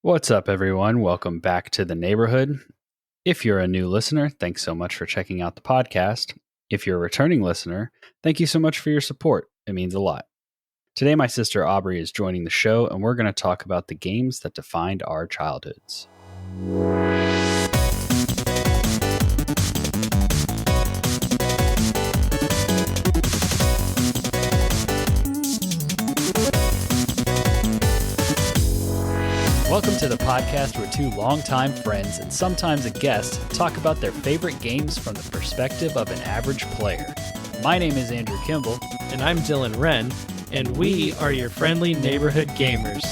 What's up, everyone? Welcome back to the neighborhood. If you're a new listener, thanks so much for checking out the podcast. If you're a returning listener, thank you so much for your support. It means a lot. Today, my sister Aubrey is joining the show, and we're going to talk about the games that defined our childhoods. Welcome to the podcast where two longtime friends and sometimes a guest talk about their favorite games from the perspective of an average player. My name is Andrew Kimball. And I'm Dylan Wren, and we are your friendly neighborhood gamers.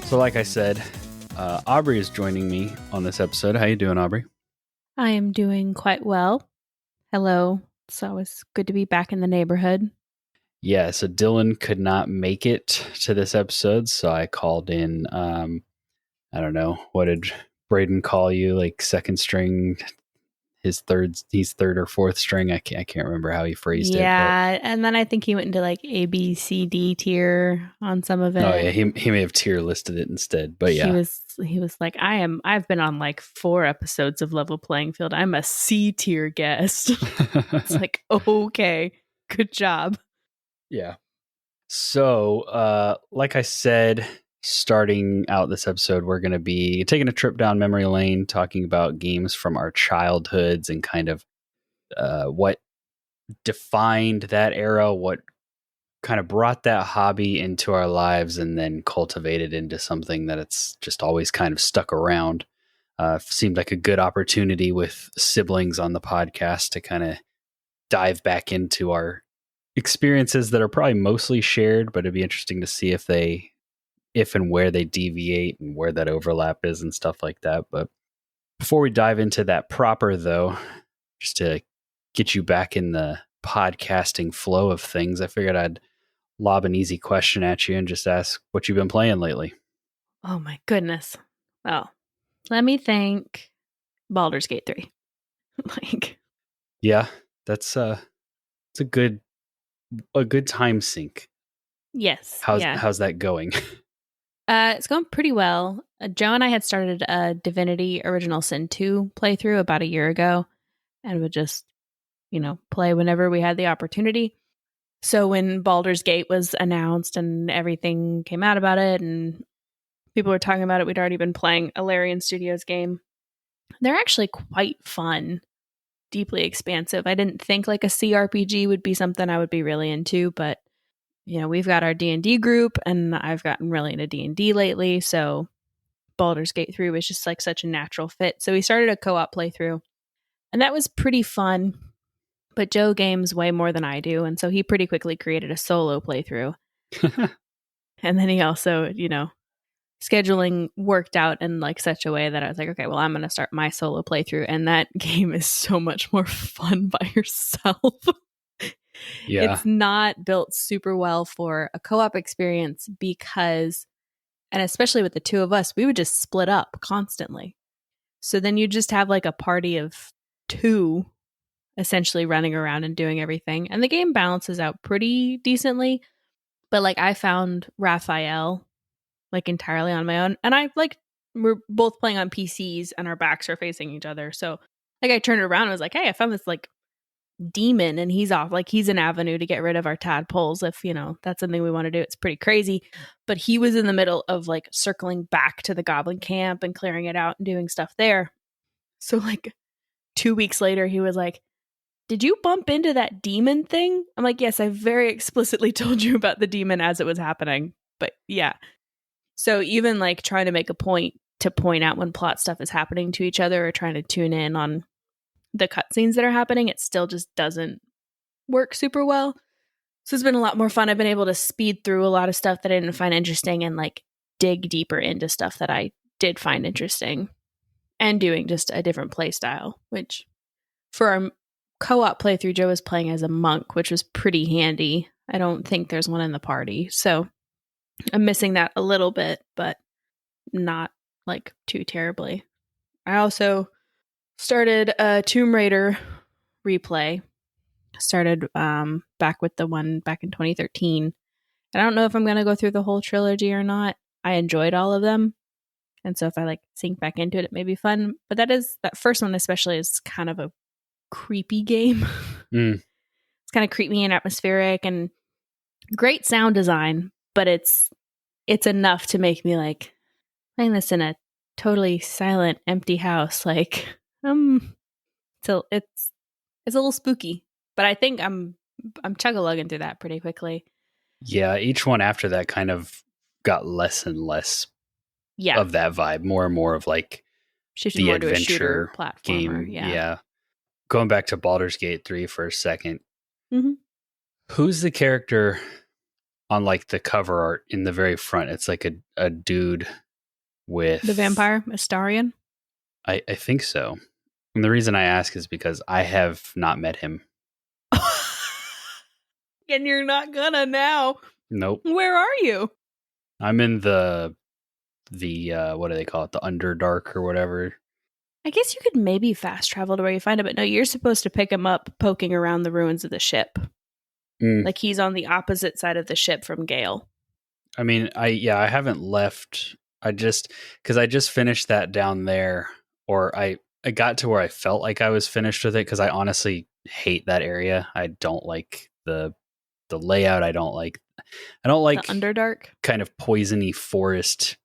So like I said, Aubrey is joining me on this episode. How you doing, Aubrey? I am doing quite well. Hello. It's always good to be back in the neighborhood. Yeah, so Dylan could not make it to this episode, so I called in, I don't know, what did Braden call you? Like second string, he's third or fourth string. I can't remember how he phrased it. Yeah, and then I think he went into like A, B, C, D tier on some of it. Oh yeah, he may have tier listed it instead, but yeah. He was like, I've been on like 4 episodes of Level Playing Field. I'm a C tier guest. It's like, okay, good job. Yeah. So, like I said, starting out this episode, we're going to be taking a trip down memory lane, talking about games from our childhoods and kind of what defined that era, what kind of brought that hobby into our lives and then cultivated into something that it's just always kind of stuck around. Seemed like a good opportunity with siblings on the podcast to kind of dive back into our experiences that are probably mostly shared, but it'd be interesting to see if and where they deviate and where that overlap is and stuff like that. But before we dive into that proper, though, just to get you back in the podcasting flow of things, I figured I'd lob an easy question at you and just ask what you've been playing lately. Oh my goodness. Well, let me think. Baldur's Gate 3. Yeah, it's a good time sink. Yes. How's that going? It's going pretty well. Joe and I had started a Divinity Original Sin 2 playthrough about a year ago and would just, play whenever we had the opportunity. So when Baldur's Gate was announced and everything came out about it and people were talking about it, we'd already been playing a Larian Studios game. They're actually quite fun, deeply expansive. I didn't think like a CRPG would be something I would be really into, but we've got our D&D group and I've gotten really into D&D lately. So Baldur's Gate 3 was just like such a natural fit. So we started a co-op playthrough and that was pretty fun, but Joe games way more than I do. And so he pretty quickly created a solo playthrough. And then he also, scheduling worked out in like such a way that I was like, okay, well, I'm going to start my solo playthrough. And that game is so much more fun by yourself. Yeah. It's not built super well for a co-op experience because, and especially with the two of us, we would just split up constantly. So then you just have like a party of 2 essentially running around and doing everything. And the game balances out pretty decently. But like I found Raphael like entirely on my own. And we're both playing on PCs and our backs are facing each other. So like I turned around and was like, hey, I found this like demon and he's off. Like he's an avenue to get rid of our tadpoles if, that's something we want to do. It's pretty crazy. But he was in the middle of like circling back to the goblin camp and clearing it out and doing stuff there. So like 2 weeks later, he was like, did you bump into that demon thing? I'm like, yes, I very explicitly told you about the demon as it was happening. But yeah. So even like trying to make a point to point out when plot stuff is happening to each other or trying to tune in on the cutscenes that are happening, it still just doesn't work super well. So it's been a lot more fun. I've been able to speed through a lot of stuff that I didn't find interesting and like dig deeper into stuff that I did find interesting and doing just a different play style, which for our co-op playthrough, Joe was playing as a monk, which was pretty handy. I don't think there's one in the party. So I'm missing that a little bit, but not like too terribly. I also started a Tomb Raider replay. Started back with the one back in 2013. I don't know if I'm going to go through the whole trilogy or not. I enjoyed all of them. And so if I like sink back into it, it may be fun. But that first one especially is kind of a creepy game. It's kind of creepy and atmospheric and great sound design, but it's enough to make me like playing this in a totally silent, empty house. Like, so it's a little spooky, but I think I'm chug-a-lugging through that pretty quickly. Yeah, each one after that kind of got less and less of that vibe, more and more of like shifted the more adventure to a shooter platformer. game. Yeah. Going back to Baldur's Gate 3 for a second. Mm-hmm. Who's the character on like the cover art in the very front? It's like a dude with the vampire Astarion. I think so. And the reason I ask is because I have not met him. And you're not gonna now. Nope. Where are you? I'm in the what do they call it? The Underdark or whatever. I guess you could maybe fast travel to where you find him, but no, you're supposed to pick him up poking around the ruins of the ship. Like he's on the opposite side of the ship from Gale. I mean, I haven't left. I just finished that down there, or I got to where I felt like I was finished with it because I honestly hate that area. I don't like the layout. I don't like the Underdark kind of poisony forest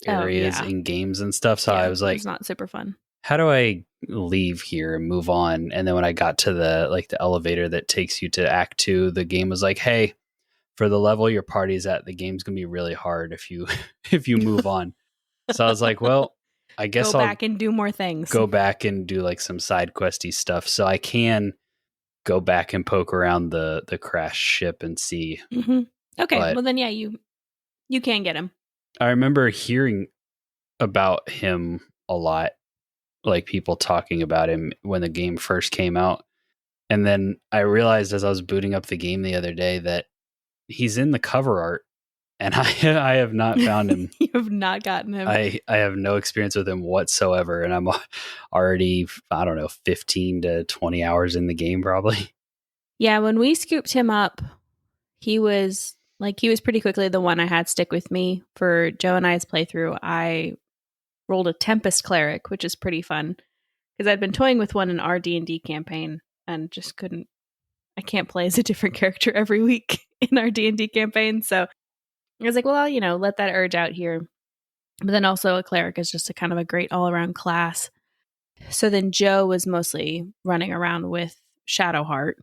areas in games and stuff. So I was like, it's not super fun. How do I leave here and move on? And then when I got to the elevator that takes you to Act 2, the game was like, hey, for the level your party's at, the game's gonna be really hard if you move on. So I was like, well, I guess I'll go back and do more things. Go back and do like some side questy stuff, so I can go back and poke around the crashed ship and see. Mm-hmm. Okay, well then, yeah, you can get him. I remember hearing about him a lot, like people talking about him when the game first came out, and then I realized as I was booting up the game the other day that he's in the cover art, and I have not found him. You have not gotten him. I have no experience with him whatsoever, and I'm already, I don't know, 15 to 20 hours in the game probably. Yeah, when we scooped him up, he was pretty quickly the one I had stick with me for Joe and I's playthrough. I rolled a Tempest Cleric, which is pretty fun because I'd been toying with one in our D&D campaign and just couldn't. I can't play as a different character every week in our D&D campaign, so I was like, well, I'll, let that urge out here. But then also a cleric is just a kind of a great all-around class. So then Joe was mostly running around with Shadowheart.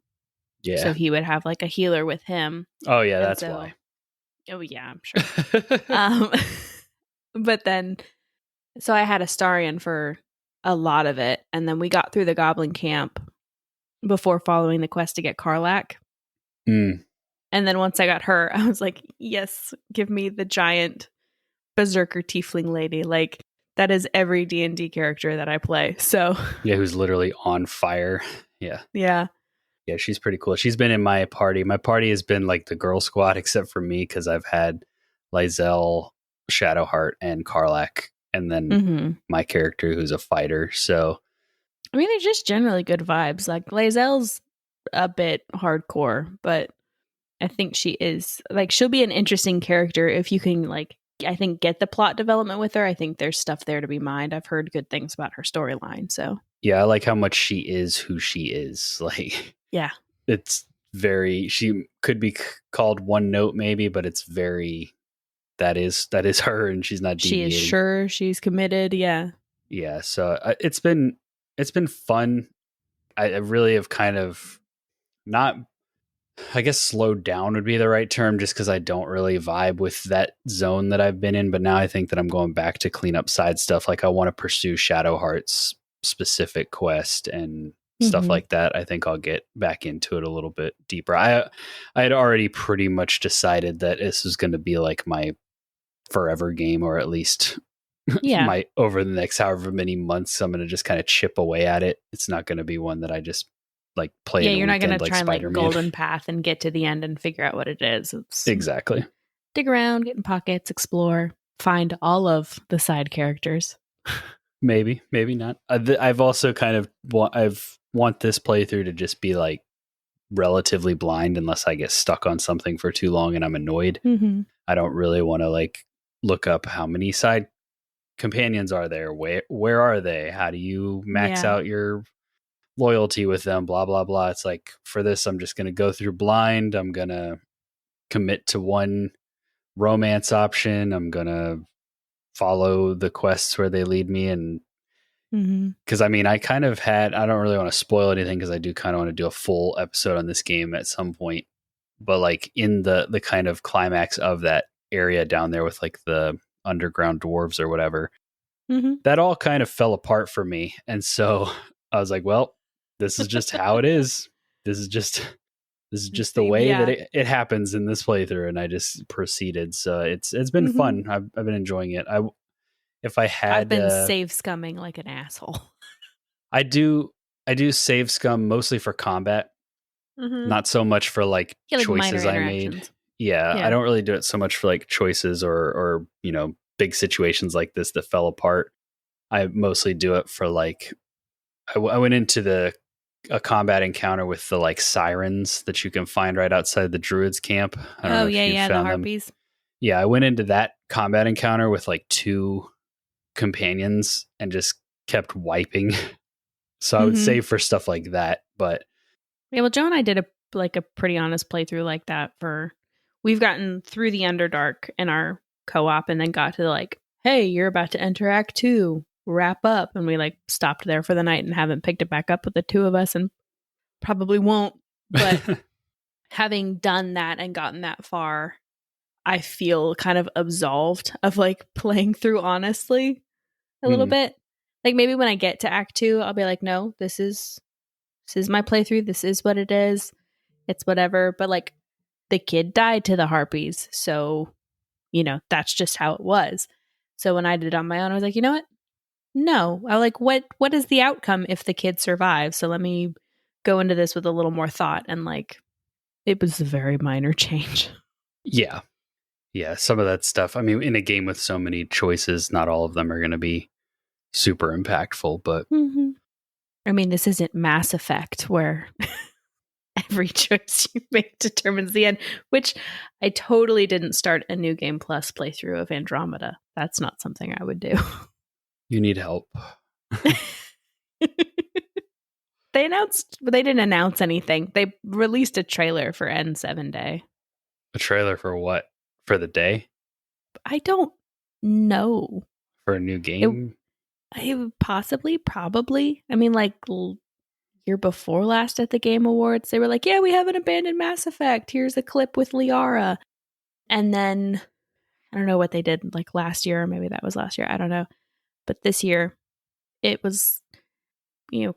Yeah. So he would have like a healer with him. Oh yeah, that's why. Oh yeah, I'm sure. But then, so I had Astarion for a lot of it, and then we got through the Goblin Camp before following the quest to get Karlach. And then once I got her, I was like, yes, give me the giant berserker tiefling lady. Like that is every D&D character that I play. So yeah, who's literally on fire. Yeah. Yeah. Yeah, she's pretty cool. She's been in my party. My party has been like the girl squad, except for me, because I've had Lizelle, Shadowheart, and Karlach, and then my character who's a fighter. So, I mean, they're just generally good vibes. Like Lizelle's a bit hardcore, but I think she is like she'll be an interesting character if you can like I think get the plot development with her. I think there's stuff there to be mined. I've heard good things about her storyline. So yeah, I like how much she is who she is. Like, yeah, it's very. She could be called one note maybe, but it's very. That is her, and she's not deviating. She is sure she's committed. Yeah, yeah. So it's been fun. I really have kind of not. I guess slowed down would be the right term, just because I don't really vibe with that zone that I've been in. But now I think that I'm going back to clean up side stuff. Like I want to pursue Shadowheart's specific quest and stuff like that. I think I'll get back into it a little bit deeper. I had already pretty much decided that this is going to be like my forever game, or at least my over the next however many months. I'm going to just kind of chip away at it. It's not going to be one that I just like play. Yeah, you're not going to try and like Spider-Man. golden path and get to the end and figure out what it is. It's exactly. Dig around, get in pockets, explore, find all of the side characters. Maybe not. I've also kind of want this playthrough to just be like relatively blind unless I get stuck on something for too long and I'm annoyed. Mm-hmm. I don't really want to like look up how many side companions are there. Where are they? How do you max Yeah. out your loyalty with them? Blah blah blah. It's like for this, I'm just gonna go through blind. I'm gonna commit to one romance option. I'm gonna follow the quests where they lead me, and Mm-hmm. because I mean, I kind of had. I don't really want to spoil anything because I do kind of want to do a full episode on this game at some point. But like in the kind of climax of that area down there with like the underground dwarves or whatever, Mm-hmm. that all kind of fell apart for me. And so I was like, well, this is just how it is. This is just the way that it happens in this playthrough. And I just proceeded. So it's been Mm-hmm. fun. I've been enjoying it. I've been save scumming like an asshole. I do save scum mostly for combat, Mm-hmm. not so much for like choices I made. Yeah, I don't really do it so much for like choices or big situations like this that fell apart. I mostly do it for like I went into a combat encounter with the like sirens that you can find right outside the druids camp. I don't know if you the found them. harpies. Yeah, I went into that combat encounter with like 2 companions and just kept wiping. So I would save for stuff like that. But yeah, well, Joe and I did a pretty honest playthrough like that. We've gotten through the Underdark in our co-op and then got to like, hey, you're about to enter Act 2, wrap up, and we like stopped there for the night and haven't picked it back up with the 2 of us and probably won't. But having done that and gotten that far, I feel kind of absolved of like playing through honestly a little bit. Like maybe when I get to Act 2, I'll be like, no, this is my playthrough. This is what it is. It's whatever. But like the kid died to the harpies. So, that's just how it was. So when I did it on my own, I was like, you know what? No. I like, what is the outcome if the kid survives? So let me go into this with a little more thought. And like, it was a very minor change. Yeah. Yeah. Some of that stuff. I mean, in a game with so many choices, not all of them are going to be super impactful, but I mean, this isn't Mass Effect where every choice you make determines the end, which I totally didn't start a New Game Plus playthrough of Andromeda. That's not something I would do. You need help. They didn't announce anything. They released a trailer for N7 Day. A trailer for what? For the day? I don't know. For a new game? Possibly, probably. I mean, like year before last at the Game Awards, they were like, yeah, we have an abandoned Mass Effect. Here's a clip with Liara. And then, I don't know what they did like last year, or maybe that was last year. I don't know. But this year, it was,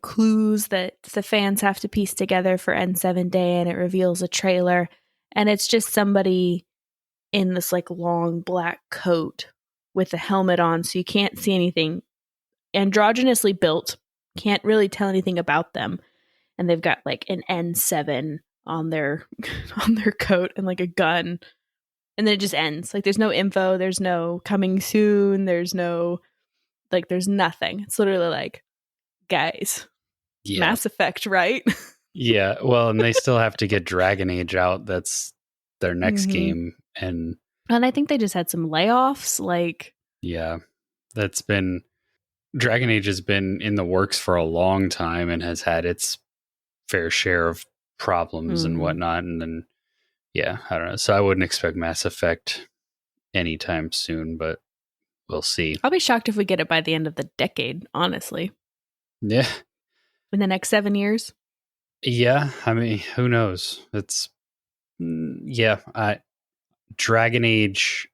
clues that the fans have to piece together for N7 Day, and it reveals a trailer. And it's just somebody in this like long black coat with a helmet on, so you can't see anything. Androgynously built, can't really tell anything about them. And they've got like an N7 on their coat and like a gun. And then it just ends. Like there's no info, there's no coming soon, there's no there's nothing. It's literally like, guys, Mass Effect, right? Yeah, well, and they still have to get Dragon Age out. That's their next game. And I think they just had some layoffs. Yeah, that's been... Dragon Age has been in the works for a long time and has had its fair share of problems and whatnot. And then, yeah, I don't know. So I wouldn't expect Mass Effect anytime soon, but we'll see. I'll be shocked if we get it by the end of the decade, honestly. Yeah. In the next 7 years? Yeah, I mean, who knows? Dragon Age,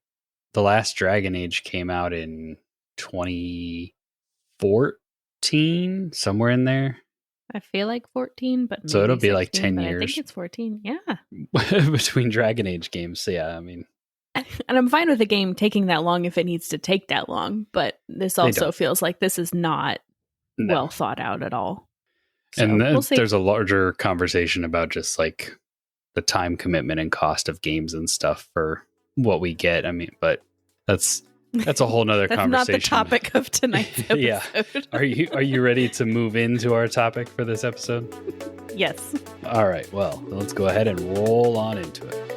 the last Dragon Age came out in 2014, somewhere in there. I feel like 14, but maybe so it'll be 16, like 10 years. I think it's 14, yeah. Between Dragon Age games. So yeah, I mean... And I'm fine with a game taking that long if it needs to take that long, but this also feels like this is not well thought out at all. So, and then there's a larger conversation about just like the time commitment and cost of games and stuff for what we get. I mean, but that's That's a whole nother That's conversation. not the topic of tonight's episode. Yeah. Are you ready to move into our topic for this episode? Yes. All right. Well, let's go ahead and roll on into it.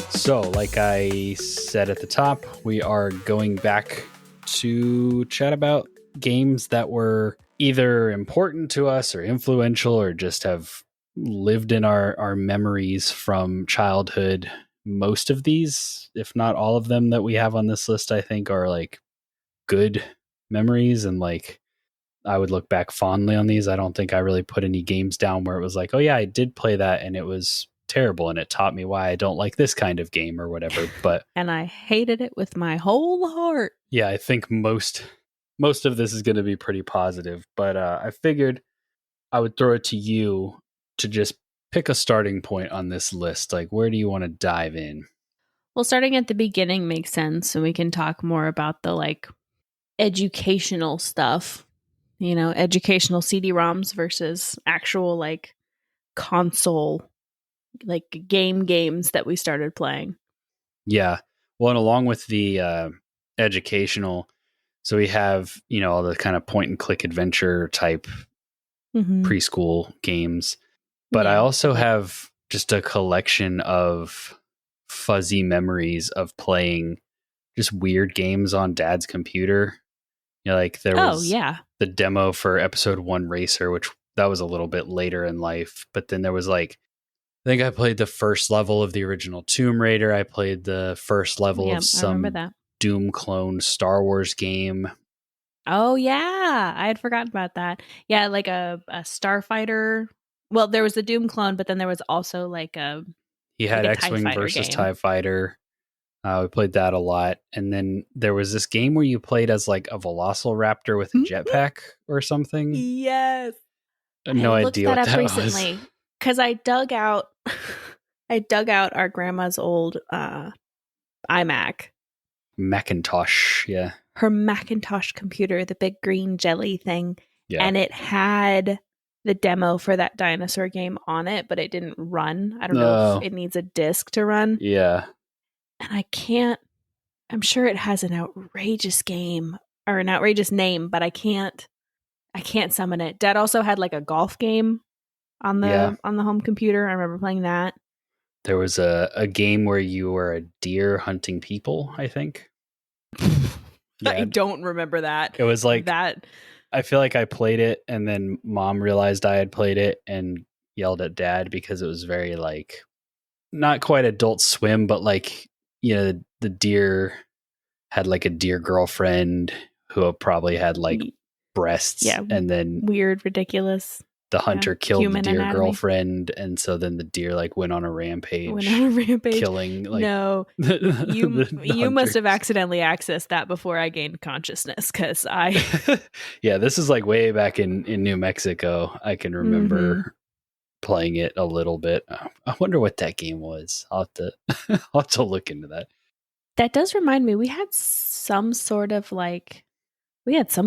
So, like I said at the top, we are going back to chat about games that were either important to us or influential or just have lived in our memories from childhood. Most of these, if not all of them that we have on this list, I think are like good memories, and like I would look back fondly on these. I don't think I really put any games down where it was like, oh yeah, I did play that and it was terrible and it taught me why I don't like this kind of game or whatever. But And I hated it with my whole heart. yeah, I think most of this is going to be pretty positive. But I figured I would throw it to you to just pick a starting point on this list. Like, where do you want to dive in? Well, starting at the beginning makes sense, and we can talk more about the like educational stuff, you know, educational CD-ROMs versus actual like console, like games that we started playing. Yeah. Well, and along with the educational, so we have, you know, all the kind of point and click adventure type preschool games. But I also have just a collection of fuzzy memories of playing just weird games on Dad's computer. You know, like there was the demo for Episode 1 Racer, which that was a little bit later in life. But then there was like, I think I played the first level of the original Tomb Raider. I played the first level of some Doom clone Star Wars game. Oh, yeah. I had forgotten about that. Yeah, like a Starfighter. Well, there was the Doom clone, but then there was also like a... He had like X-Wing versus TIE Fighter. We played that a lot. And then there was this game where you played as like a Velociraptor with a jetpack or something. Yes. No idea what that was. Because I dug out our grandma's old iMac. Macintosh, yeah. Her Macintosh computer, the big green jelly thing. Yeah. And it had the demo for that dinosaur game on it, but it didn't run. I don't know if it needs a disc to run. Yeah. And I'm sure it has an outrageous game or an outrageous name, but I can't summon it. Dad also had like a golf game on the home computer. I remember playing that. There was a game where you were a deer hunting people, I think. I don't remember that. It was like that. I feel like I played it and then Mom realized I had played it and yelled at Dad because it was very like not quite Adult Swim, but like, you know, the deer had like a deer girlfriend who probably had like breasts. Yeah. And then weird, ridiculous. The hunter killed the deer girlfriend, and so then the deer like went on a rampage. Killing like you must have accidentally accessed that before I gained consciousness because I yeah, this is like way back in New Mexico. I can remember playing it a little bit. I wonder what that game was. I'll have to look into that. That does remind me, we had some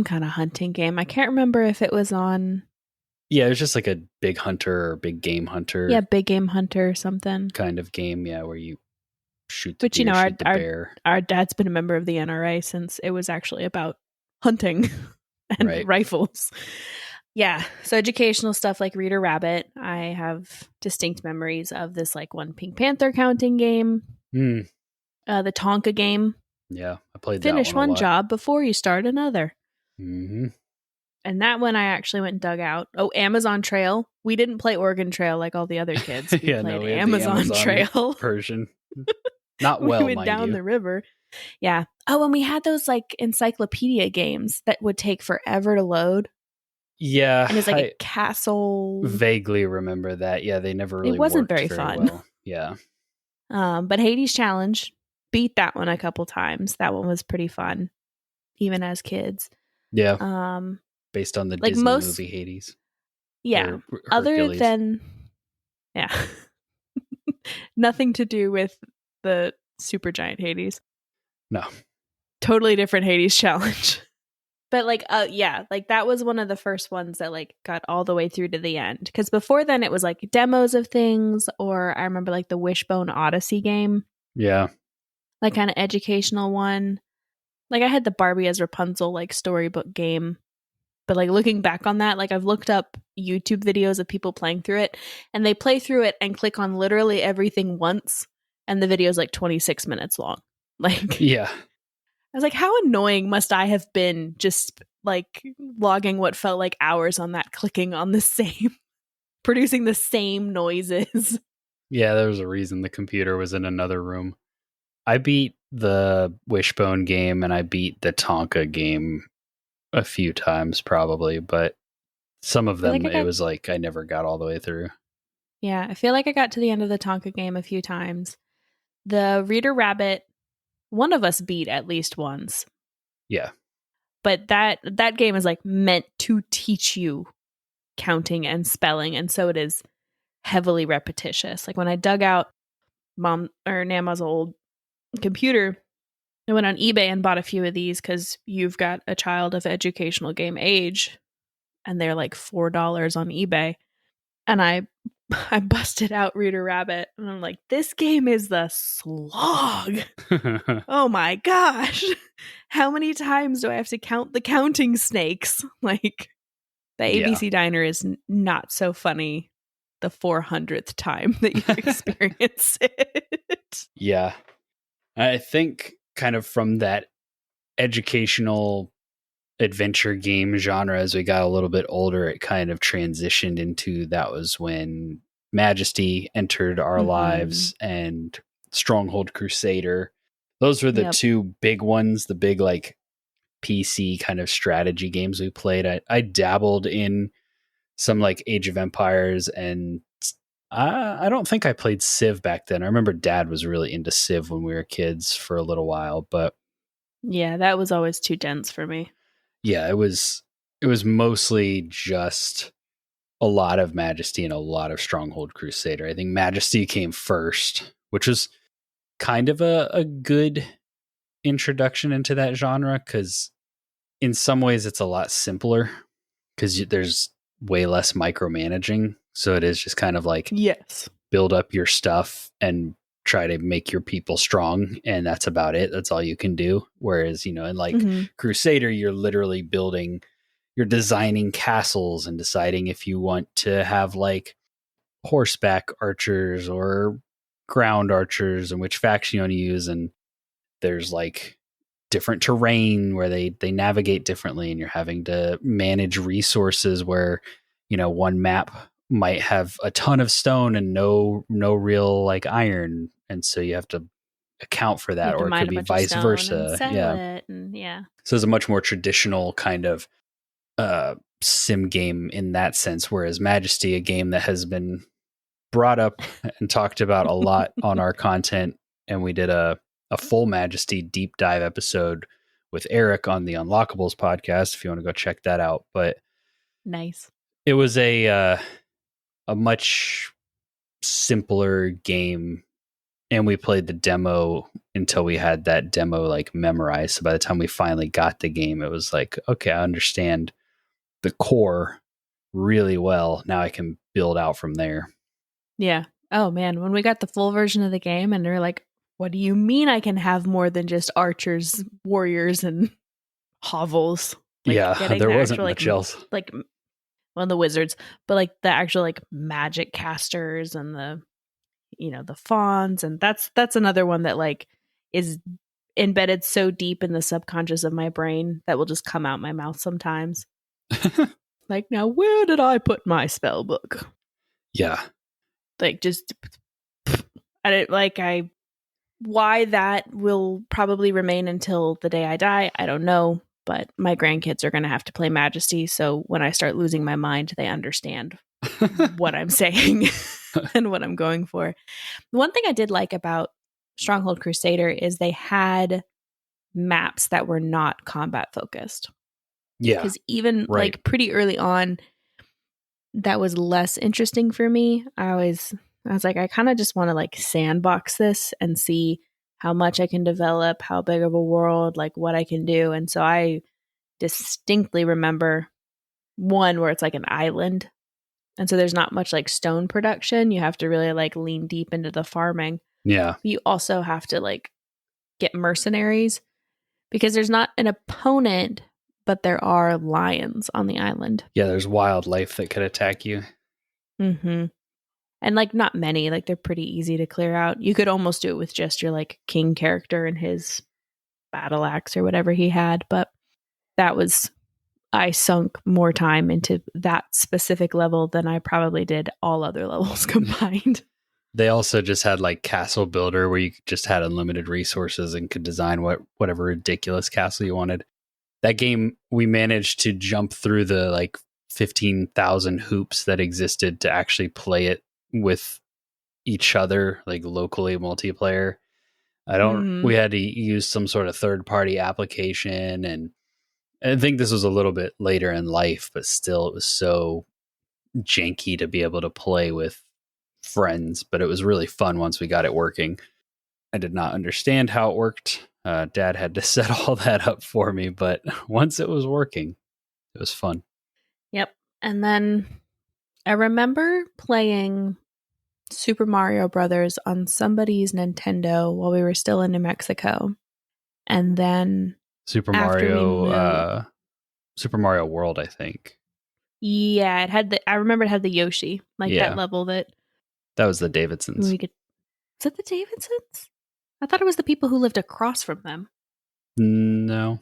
kind of hunting game. I can't remember if it was on. Yeah, it was just like a big hunter or big game hunter. Yeah, big game hunter or something. Kind of game, yeah, where you shoot the deer, shoot the bear. Our dad's been a member of the NRA since it was actually about hunting and rifles. Yeah, so educational stuff like Reader Rabbit. I have distinct memories of this like one Pink Panther counting game. The Tonka game. Yeah, I played that one. Finish one a lot. job before you start another. Mm-hmm. And that one I actually went and dug out. Oh, Amazon Trail. We didn't play Oregon Trail like all the other kids. We played Amazon Trail version. Not well, we went down the river. Yeah. Oh, and we had those like encyclopedia games that would take forever to load. Yeah. And it's like a castle. Vaguely remember that. Yeah, they never really It wasn't worked very fun. Well. Yeah. But Hades Challenge, beat that one a couple times. That one was pretty fun, even as kids. Yeah. Based on the like Disney movie Hades. Yeah. Other than, yeah. Nothing to do with the super giant Hades. No. Totally different Hades challenge. But like, yeah, like that was one of the first ones that like got all the way through to the end. Because before then it was like demos of things, or I remember like the Wishbone Odyssey game. Yeah. Like kind of educational one. Like I had the Barbie as Rapunzel like storybook game. But like looking back on that, like I've looked up YouTube videos of people playing through it, and they play through it and click on literally everything once, and the video is like 26 minutes long. Like, Yeah. I was like, how annoying must I have been just like logging what felt like hours on that, clicking on the same, producing the same noises. Yeah, there was a reason the computer was in another room. I beat the Wishbone game and I beat the Tonka game a few times probably, but some of them it was like I never got all the way through. Yeah, I feel like I got to the end of the Tonka game a few times. The Reader Rabbit, one of us beat at least once. Yeah. But that game is like meant to teach you counting and spelling, and so it is heavily repetitious. Like when I dug out Mom or Nama's old computer, I went on eBay and bought a few of these because you've got a child of educational game age, and they're like $4 on eBay. And I busted out Reader Rabbit, and I'm like, this game is the slog. Oh my gosh. How many times do I have to count the counting snakes? Like, the ABC Diner is not so funny the 400th time that you experience it. Yeah. I think kind of from that educational adventure game genre, as we got a little bit older, it kind of transitioned into that was when Majesty entered our lives and Stronghold Crusader. Those were the two big ones, the big like PC kind of strategy games we played. I dabbled in some like Age of Empires, and I don't think I played Civ back then. I remember Dad was really into Civ when we were kids for a little while, but yeah, that was always too dense for me. Yeah, it was mostly just a lot of Majesty and a lot of Stronghold Crusader. I think Majesty came first, which was kind of a good introduction into that genre, because in some ways it's a lot simpler because there's way less micromanaging. So it is just kind of like build up your stuff and try to make your people strong, and that's about it. That's all you can do. Whereas, in like Crusader, you're literally you're designing castles and deciding if you want to have like horseback archers or ground archers and which faction you want to use. And there's like different terrain where they navigate differently, and you're having to manage resources where, one map might have a ton of stone and no real like iron, and so you have to account for that, or it could be vice versa. So it's a much more traditional kind of sim game in that sense, whereas Majesty, a game that has been brought up and talked about a lot on our content, and we did a full Majesty deep dive episode with Eric on the Unlockables podcast if you want to go check that out. But nice. It was a much simpler game, and we played the demo until we had that demo like memorized. So by the time we finally got the game, it was like, okay, I understand the core really well. Now I can build out from there. Yeah. Oh man, when we got the full version of the game and they're like, what do you mean I can have more than just archers, warriors, and hovels? Like, there wasn't much else. Like, well, the wizards, but like the actual like magic casters and the fawns, and that's another one that like is embedded so deep in the subconscious of my brain that will just come out my mouth sometimes. Like, now where did I put my spell book? Yeah. Like, just why that will probably remain until the day I die, I don't know. But my grandkids are going to have to play Majesty, so when I start losing my mind, they understand what I'm saying and what I'm going for. One thing I did like about Stronghold Crusader is they had maps that were not combat focused. Yeah. Because even like pretty early on, that was less interesting for me. I always I was like, I kind of just want to like sandbox this and see how much I can develop, how big of a world, like what I can do. And so I distinctly remember one where it's like an island. And so there's not much like stone production. You have to really like lean deep into the farming. Yeah. But you also have to like get mercenaries because there's not an opponent, but there are lions on the island. Yeah, there's wildlife that could attack you. Mm-hmm. And like not many, like they're pretty easy to clear out. You could almost do it with just your like king character and his battle axe or whatever he had. But that was, I sunk more time into that specific level than I probably did all other levels combined. They also just had like Castle Builder where you just had unlimited resources and could design whatever ridiculous castle you wanted. That game, we managed to jump through the like 15,000 hoops that existed to actually play it with each other, like locally multiplayer. We had to use some sort of third party application. And I think this was a little bit later in life, but still it was so janky to be able to play with friends, but it was really fun once we got it working. I did not understand how it worked. Dad had to set all that up for me, but once it was working, it was fun. Yep. And then I remember playing Super Mario Brothers on somebody's Nintendo while we were still in New Mexico. And then Super after Mario World, I think. Yeah, it had I remember it had the Yoshi, like Yeah. that level that was the Davidsons. is it the Davidsons? I thought it was the people who lived across from them. No.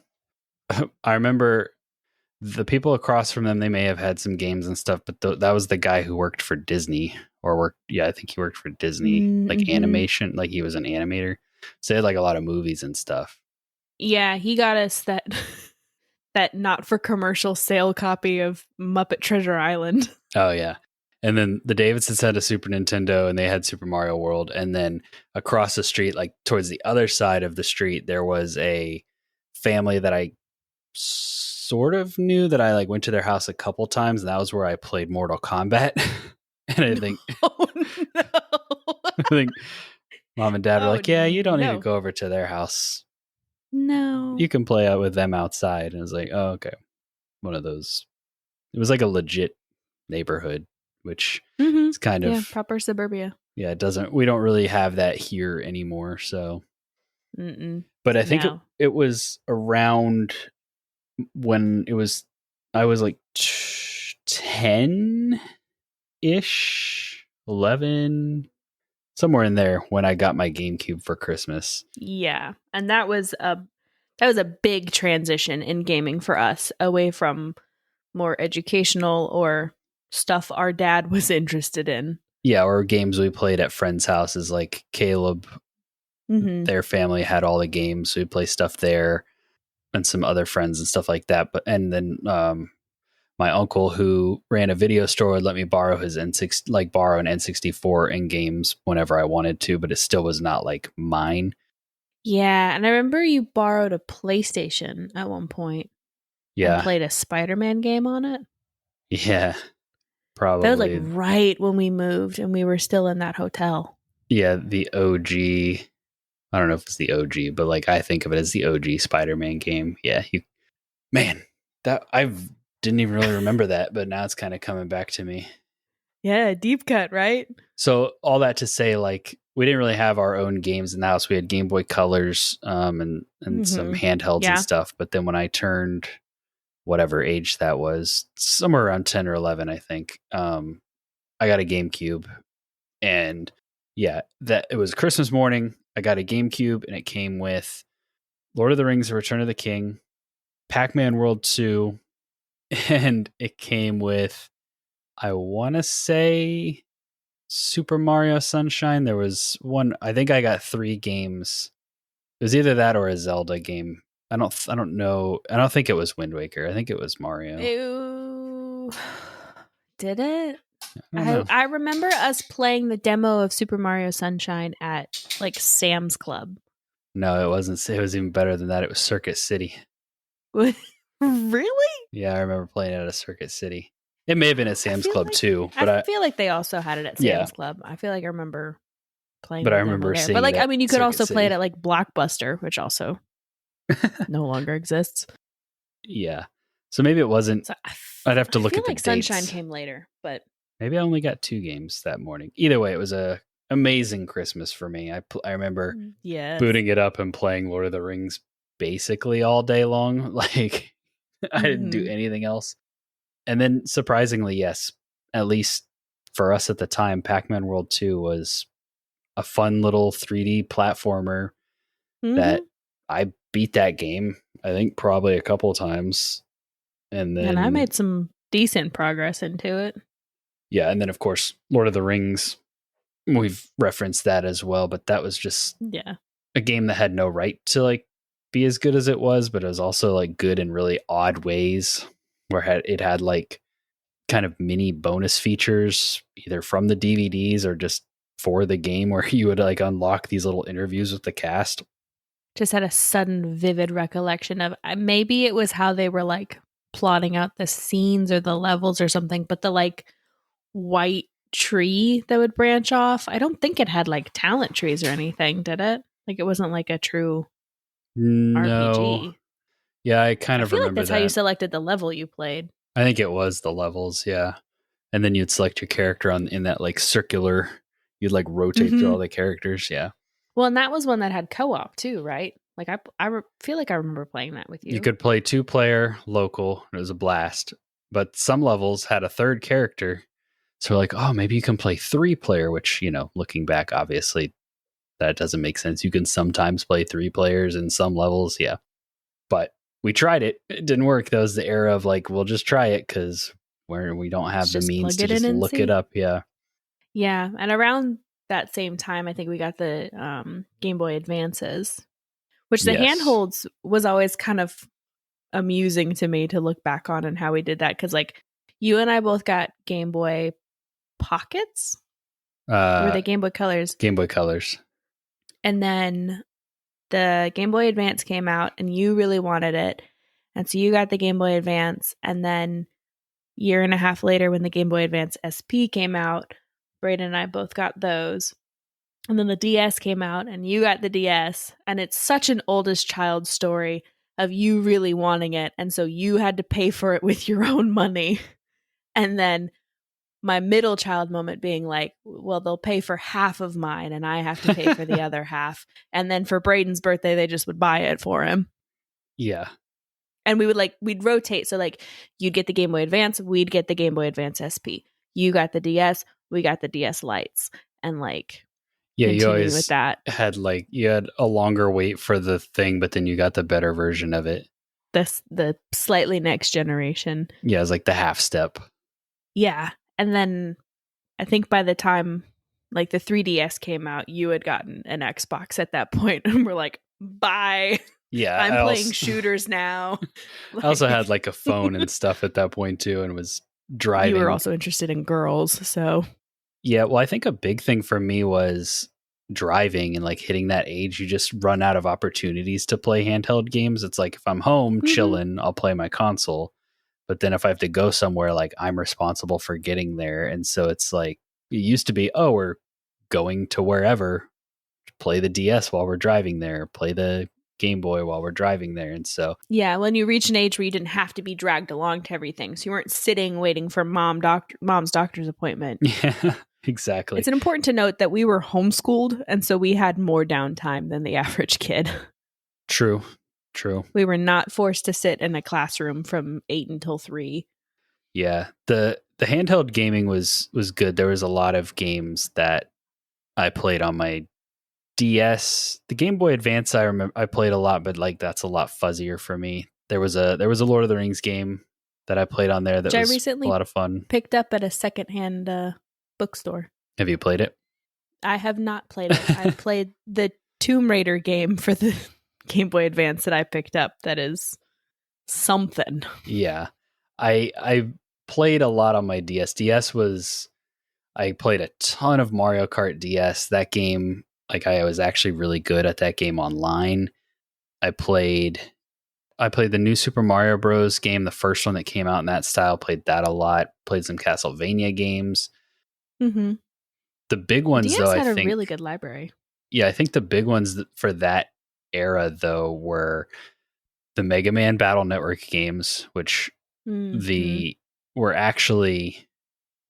I remember the people across from them, they may have had some games and stuff, but that was the guy who worked for Disney I think he worked for Disney, like animation, like he was an animator. So they had like a lot of movies and stuff. Yeah, he got us that not for commercial sale copy of Muppet Treasure Island. Oh yeah. And then the Davidsons had a Super Nintendo and they had Super Mario World. And then across the street, like towards the other side of the street, there was a family that I sort of knew that I like went to their house a couple times. And that was where I played Mortal Kombat. And I think, Oh no. I think mom and dad were Oh, like, yeah, you don't need no. to go over to their house. No. You can play out with them outside. And I was like, oh, okay. One of those. It was like a legit neighborhood, which is kind of proper suburbia. Yeah, we don't really have that here anymore. So, but I think it was around when I was like 10 ish, 11, somewhere in there when I got my GameCube for Christmas. Yeah. And that was a big transition in gaming for us, away from more educational or stuff our dad was interested in. Yeah, or games we played at friends' houses, like Caleb. Their family had all the games, so we'd play stuff there, and some other friends and stuff like that. And then my uncle, who ran a video store, would let me borrow his borrow an N64 and games whenever I wanted to, but it still was not like mine. Yeah, and I remember you borrowed a PlayStation at one point. Yeah, and played a Spider-Man game on it. Yeah, probably. That was like right when we moved, and we were still in that hotel. Yeah, the OG. I don't know if it's the OG, but like I think of it as the OG Spider-Man game. Yeah, that I didn't even really remember that, but now it's kind of coming back to me. Yeah, deep cut, right? So all that to say, like we didn't really have our own games in the house. We had Game Boy Colors, and some handhelds and stuff. But then when I turned whatever age that was, somewhere around 10 or 11, I think, I got a GameCube, and yeah, that it was Christmas morning. I got a GameCube, and it came with Lord of the Rings: The Return of the King, Pac-Man World 2, and it came with, I want to say, Super Mario Sunshine. There was one, I think I got 3 games. It was either that or a Zelda game. I don't know. I don't think it was Wind Waker. I think it was Mario. Ew. Did it? I remember us playing the demo of Super Mario Sunshine at like Sam's Club. No, it wasn't. It was even better than that. It was Circuit City. Really? Yeah, I remember playing it at a Circuit City. It may have been at Sam's Club too, but I feel like they also had it at Sam's Club. I feel like I remember playing. But I with them remember there. seeing But like, it I at mean, you could Circuit also play it City. at like Blockbuster, which also no longer exists. Yeah. So maybe it wasn't. So I'd have to look feel at the like dates. Sunshine came later, but Maybe I only got 2 games that morning. Either way, it was a amazing Christmas for me. I remember booting it up and playing Lord of the Rings basically all day long. Like I didn't do anything else. And then surprisingly, yes, at least for us at the time, Pac-Man World 2 was a fun little 3D platformer that I beat that game, I think probably a couple times. And I made some decent progress into it. Yeah, and then of course, Lord of the Rings, we've referenced that as well, but that was just a game that had no right to like be as good as it was, but it was also like good in really odd ways where it had like kind of mini bonus features either from the DVDs or just for the game where you would like unlock these little interviews with the cast. Just had a sudden vivid recollection of maybe it was how they were like plotting out the scenes or the levels or something, but the like white tree that would branch off, I don't think it had like talent trees or anything, did it? Like it wasn't like a true RPG. Yeah, I kind of feel remember like that's how you selected the level you played. I think it was the levels, yeah. And then you'd select your character in that like circular, you'd like rotate through all the characters, yeah. Well, and that was one that had co-op too, right? Like I feel like I remember playing that with you. You could play 2-player local. It was a blast. But some levels had a third character. So we're like, oh, maybe you can play 3-player, which, you know, looking back, obviously, that doesn't make sense. You can sometimes play 3 players in some levels, yeah. But we tried it. It didn't work. That was the era of like, we'll just try it because we don't have the means to just look it up, yeah. Yeah, and around that same time, I think we got the Game Boy Advances, which the handholds was always kind of amusing to me to look back on and how we did that. Because like you and I both got Game Boy Pockets. Were they Game Boy Colors? Game Boy Colors. And then the Game Boy Advance came out and you really wanted it. And so you got the Game Boy Advance. And then year and a half later when the Game Boy Advance SP came out, Braden and I both got those. And then the DS came out and you got the DS. And it's such an oldest child story of you really wanting it. And so you had to pay for it with your own money. And then my middle child moment being like, well, they'll pay for half of mine and I have to pay for the other half. And then for Braden's birthday, they just would buy it for him. Yeah. And we'd rotate. So like you'd get the Game Boy Advance, we'd get the Game Boy Advance SP. You got the DS, we got the DS Lights. And like, yeah, you always with that. You had a longer wait for the thing, but then you got the better version of it. The slightly next generation. Yeah, it was like the half step. Yeah. And then I think by the time like the 3DS came out, you had gotten an Xbox at that point. And we're like, bye. Yeah. I'm playing shooters now. I also had like a phone and stuff at that point too and was driving. You were also interested in girls, so. Yeah, well, I think a big thing for me was driving and like hitting that age. You just run out of opportunities to play handheld games. It's like if I'm home chilling, I'll play my console. But then if I have to go somewhere, like I'm responsible for getting there. And so it's like, it used to be, oh, we're going to wherever, play the DS while we're driving there, play the Game Boy while we're driving there. And so, yeah, when you reach an age where you didn't have to be dragged along to everything. So you weren't sitting waiting for mom's doctor's appointment. Yeah, exactly. It's important to note that we were homeschooled. And so we had more downtime than the average kid. True. We were not forced to sit in a classroom from 8 until 3. Yeah. The handheld gaming was good. There was a lot of games that I played on my DS. The Game Boy Advance I remember I played a lot, but like that's a lot fuzzier for me. There was a Lord of the Rings game that I played on there that was recently a lot of fun. Picked up at a secondhand bookstore. Have you played it? I have not played it. I played the Tomb Raider game for the Game Boy Advance that I picked up. That is something. Yeah. I played a lot on my DS. I played a ton of Mario Kart DS. That game, like I was actually really good at that game online. I played I played the new Super Mario Bros. Game, the first one that came out in that style. Played that a lot. Played some Castlevania games. Mm-hmm. The big ones, DS though, I had a think, really good library. yeah, I think the big ones for that era, though, were the Mega Man Battle Network games, which Mm-hmm. were actually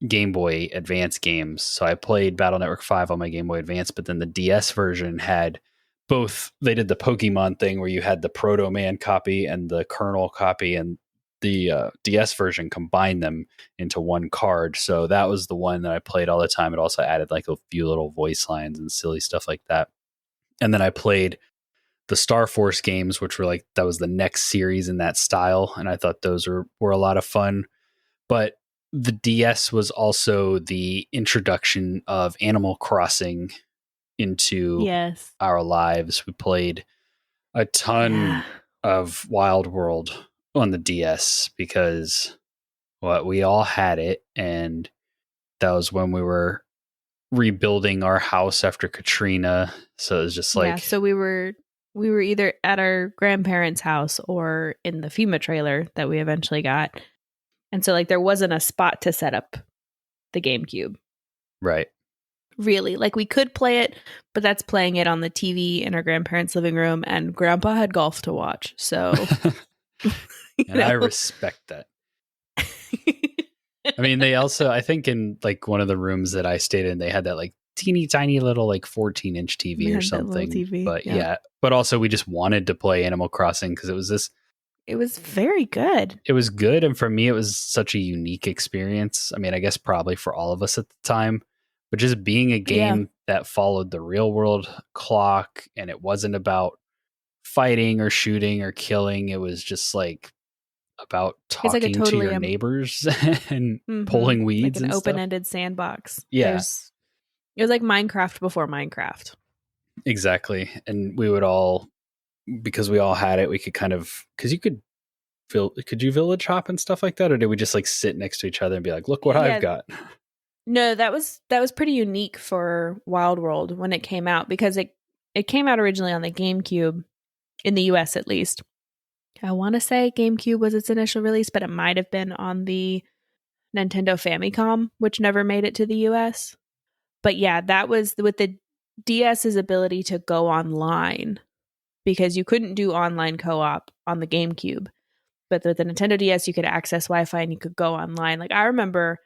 Game Boy Advance games. So I played Battle Network 5 on my Game Boy Advance, but then the DS version had both. They did the Pokemon thing where you had the Proto Man copy and the Kernel copy, and the DS version combined them into one card. So that was the one that I played all the time. It also added like a few little voice lines and silly stuff like that. And then I played the Star Force games, which were like, that was the next series in that style. And I thought those were a lot of fun. But the DS was also the introduction of Animal Crossing into Yes. our lives. We played a ton of Wild World on the DS because we all had it, and that was when we were rebuilding our house after Katrina. So it was just like, So we were either at our grandparents' house or in the FEMA trailer that we eventually got. And so like there wasn't a spot to set up the GameCube. right. Really. Like we could play it, but that's playing it on the TV in our grandparents' living room, and Grandpa had golf to watch. So And I respect that. I mean, they also, I think in like one of the rooms that I stayed in, they had that like teeny tiny little like 14-inch TV or something. TV, but yeah, but also we just wanted to play Animal Crossing because it was very good. It was good. And for me, it was such a unique experience. I mean, I guess probably for all of us at the time, but just being a game that followed the real world clock, and it wasn't about fighting or shooting or killing. It was just like about talking to your neighbors and pulling weeds, like an and open-ended sandbox. Yeah, it was like Minecraft before Minecraft. Exactly. And we would all, because we all had it, we could kind of, because you could you village hop and stuff like that, or did we just like sit next to each other and be like, look what I've got? No, that was pretty unique for Wild World when it came out, because it came out originally on the GameCube, in the US at least. I want to say GameCube was its initial release, but it might have been on the Nintendo Famicom, which never made it to the US. But yeah, that was with the DS's ability to go online, because you couldn't do online co-op on the GameCube. But with the Nintendo DS, you could access Wi-Fi and you could go online. Like I remember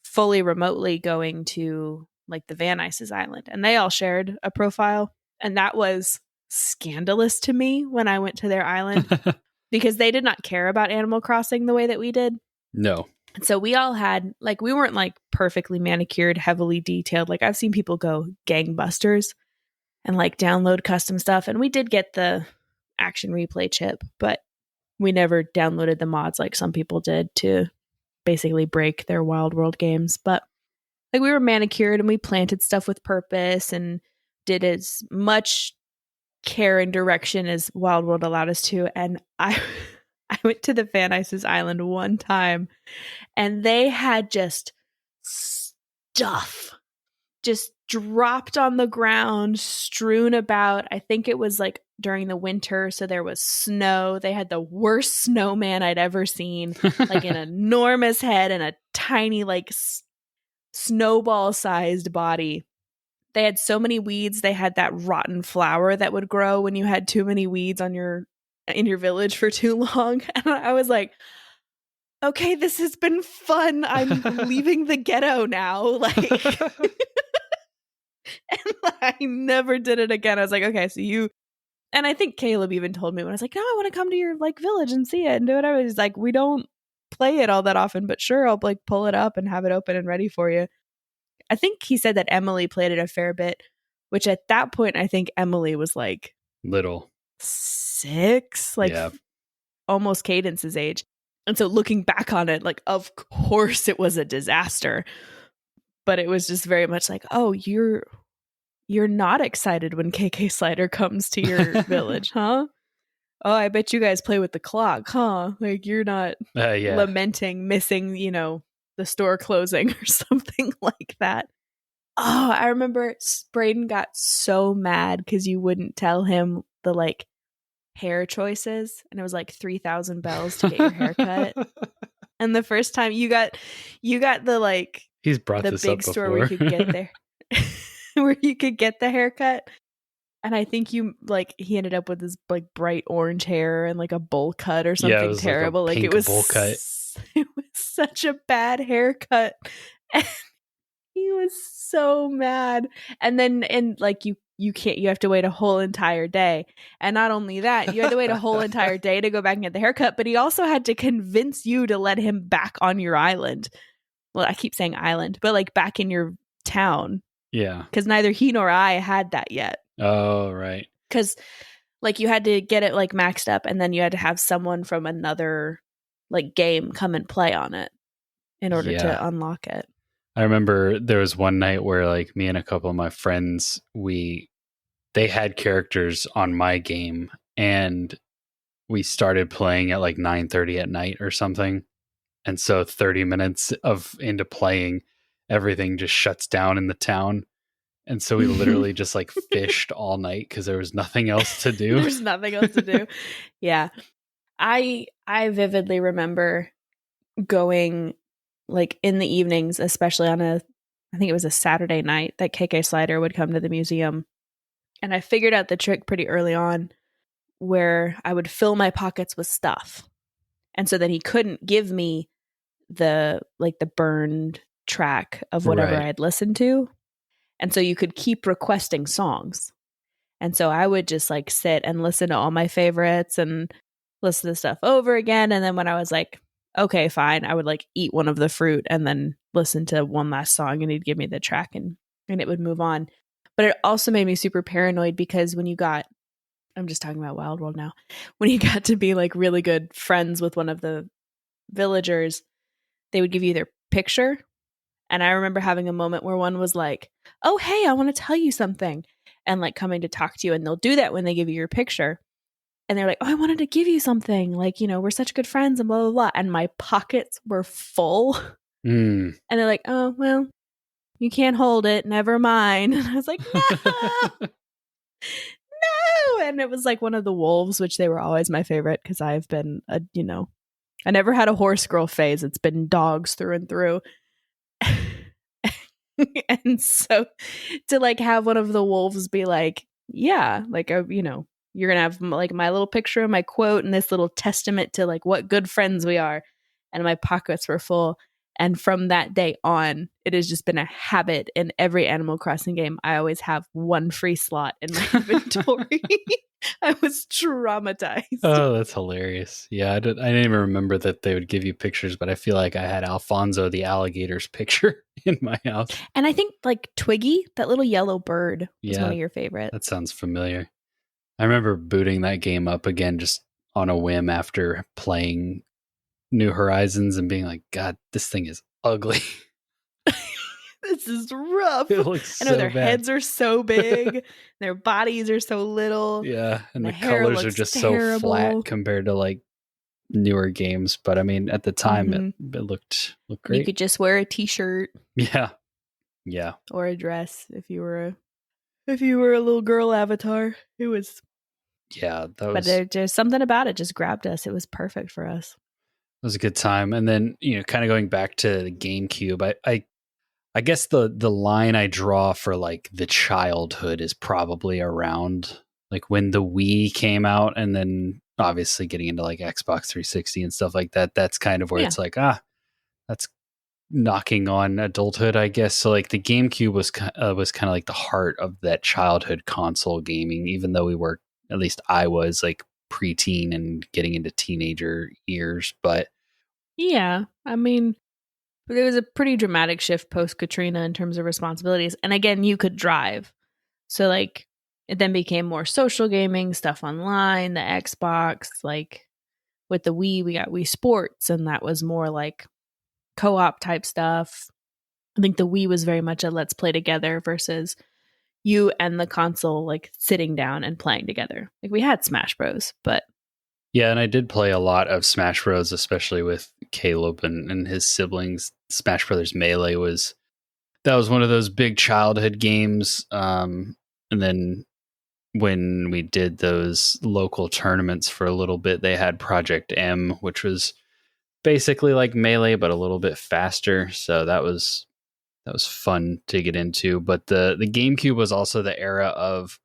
fully remotely going to like the Van Nuys's island, and they all shared a profile. And that was scandalous to me when I went to their island because they did not care about Animal Crossing the way that we did. No. So we all had, like, we weren't like perfectly manicured, heavily detailed. Like I've seen people go gangbusters and like download custom stuff. And we did get the action replay chip, but we never downloaded the mods like some people did to basically break their Wild World games. But like we were manicured and we planted stuff with purpose and did as much care and direction as Wild World allowed us to. And I went to the Van Nuys's island one time, and they had just stuff just dropped on the ground, strewn about. I think it was like during the winter, so there was snow. They had the worst snowman I'd ever seen, like an enormous head and a tiny like snowball-sized body. They had so many weeds. They had that rotten flower that would grow when you had too many weeds in your village for too long. And I was like, okay, this has been fun. I'm leaving the ghetto now. Like, and I never did it again. I was like, okay, so you, and I think Caleb even told me when I was like, no, I want to come to your like village and see it and do whatever. He's like, we don't play it all that often, but sure, I'll like pull it up and have it open and ready for you. I think he said that Emily played it a fair bit, which at that point, I think Emily was like little 6, like almost Cadence's age. And so looking back on it, like, of course it was a disaster, but it was just very much like, oh, you're not excited when KK Slider comes to your village, huh? Oh, I bet you guys play with the clock, huh? Like you're not lamenting missing, the store closing or something like that. Oh, I remember Braden got so mad because you wouldn't tell him the like hair choices, and it was like 3,000 bells to get your hair cut. And the first time you got the like He's brought the this big up store where before. you could get there, where you could get the haircut. And I think he ended up with this like bright orange hair and like a bowl cut or something Yeah, it was terrible. like a Like it pink was bowl cut. It was such a bad haircut. And he was so mad. And then you have to wait a whole entire day. And not only that, you had to wait a whole entire day to go back and get the haircut, but he also had to convince you to let him back on your island. Well, I keep saying island, but like back in your town. Yeah. Because neither he nor I had that yet. Oh, right. Because like you had to get it like maxed up, and then you had to have someone from another like game come and play on it in order to unlock it. I remember there was one night where like me and a couple of my friends, they had characters on my game, and we started playing at like 9:30 at night or something. And so 30 minutes into playing, everything just shuts down in the town. And so we literally just like fished all night because there was nothing else to do. There's nothing else to do. Yeah. I vividly remember going like in the evenings, especially on I think it was a Saturday night, that KK Slider would come to the museum. And I figured out the trick pretty early on where I would fill my pockets with stuff. And so then he couldn't give me the burned track of whatever I had listened to. And so you could keep requesting songs. And so I would just like sit and listen to all my favorites and listen to stuff over again. And then when I was like, okay, fine, I would like eat one of the fruit and then listen to one last song, and he'd give me the track and it would move on. But it also made me super paranoid because when you got, I'm just talking about Wild World now, when you got to be like really good friends with one of the villagers, they would give you their picture. And I remember having a moment where one was like, oh, hey, I want to tell you something. And like coming to talk to you. And they'll do that when they give you your picture. And they're like, oh, I wanted to give you something. Like, you know, we're such good friends and blah, blah, blah. And my pockets were full. Mm. And they're like, oh, well, you can't hold it. Never mind. And I was like, no, no. And it was like one of the wolves, which they were always my favorite because I've been, I never had a horse girl phase. It's been dogs through and through. And so to like have one of the wolves be like, yeah, like, you're gonna have like my little picture and my quote and this little testament to like what good friends we are. And my pockets were full. And from that day on, it has just been a habit in every Animal Crossing game. I always have one free slot in my inventory. I was traumatized. Oh, that's hilarious. Yeah, I didn't even remember that they would give you pictures, but I feel like I had Alfonso the alligator's picture in my house. And I think like Twiggy, that little yellow bird, was one of your favorites. That sounds familiar. I remember booting that game up again just on a whim after playing New Horizons and being like, God, this thing is ugly. This is rough. It looks I know so their bad. heads are so big, their bodies are so little. Yeah, and the hair colors are looks just terrible. so flat compared to like newer games. But I mean, at the time, it looked great. You could just wear a t-shirt. Yeah. Or a dress if you were a little girl avatar. It was. Yeah, But there's something about it just grabbed us. It was perfect for us. It was a good time. And then, kind of going back to the GameCube, I guess the line I draw for like the childhood is probably around like when the Wii came out, and then obviously getting into like Xbox 360 and stuff like that. That's kind of where it's like, that's knocking on adulthood, I guess. So like the GameCube was kind of like the heart of that childhood console gaming, even though we were, at least I was like preteen and getting into teenager years. But yeah, I mean, there was a pretty dramatic shift post Katrina in terms of responsibilities. And again, you could drive. So like it then became more social gaming, stuff online, the Xbox, like with the Wii, we got Wii Sports, and that was more like co-op type stuff. I think the Wii was very much a let's play together versus you and the console like sitting down and playing together. Like we had Smash Bros, but yeah, and I did play a lot of Smash Bros, especially with Caleb and his siblings. Smash Brothers Melee was one of those big childhood games. And then when we did those local tournaments for a little bit, they had Project M, which was basically like Melee, but a little bit faster. So that was fun to get into. But the GameCube was also the era of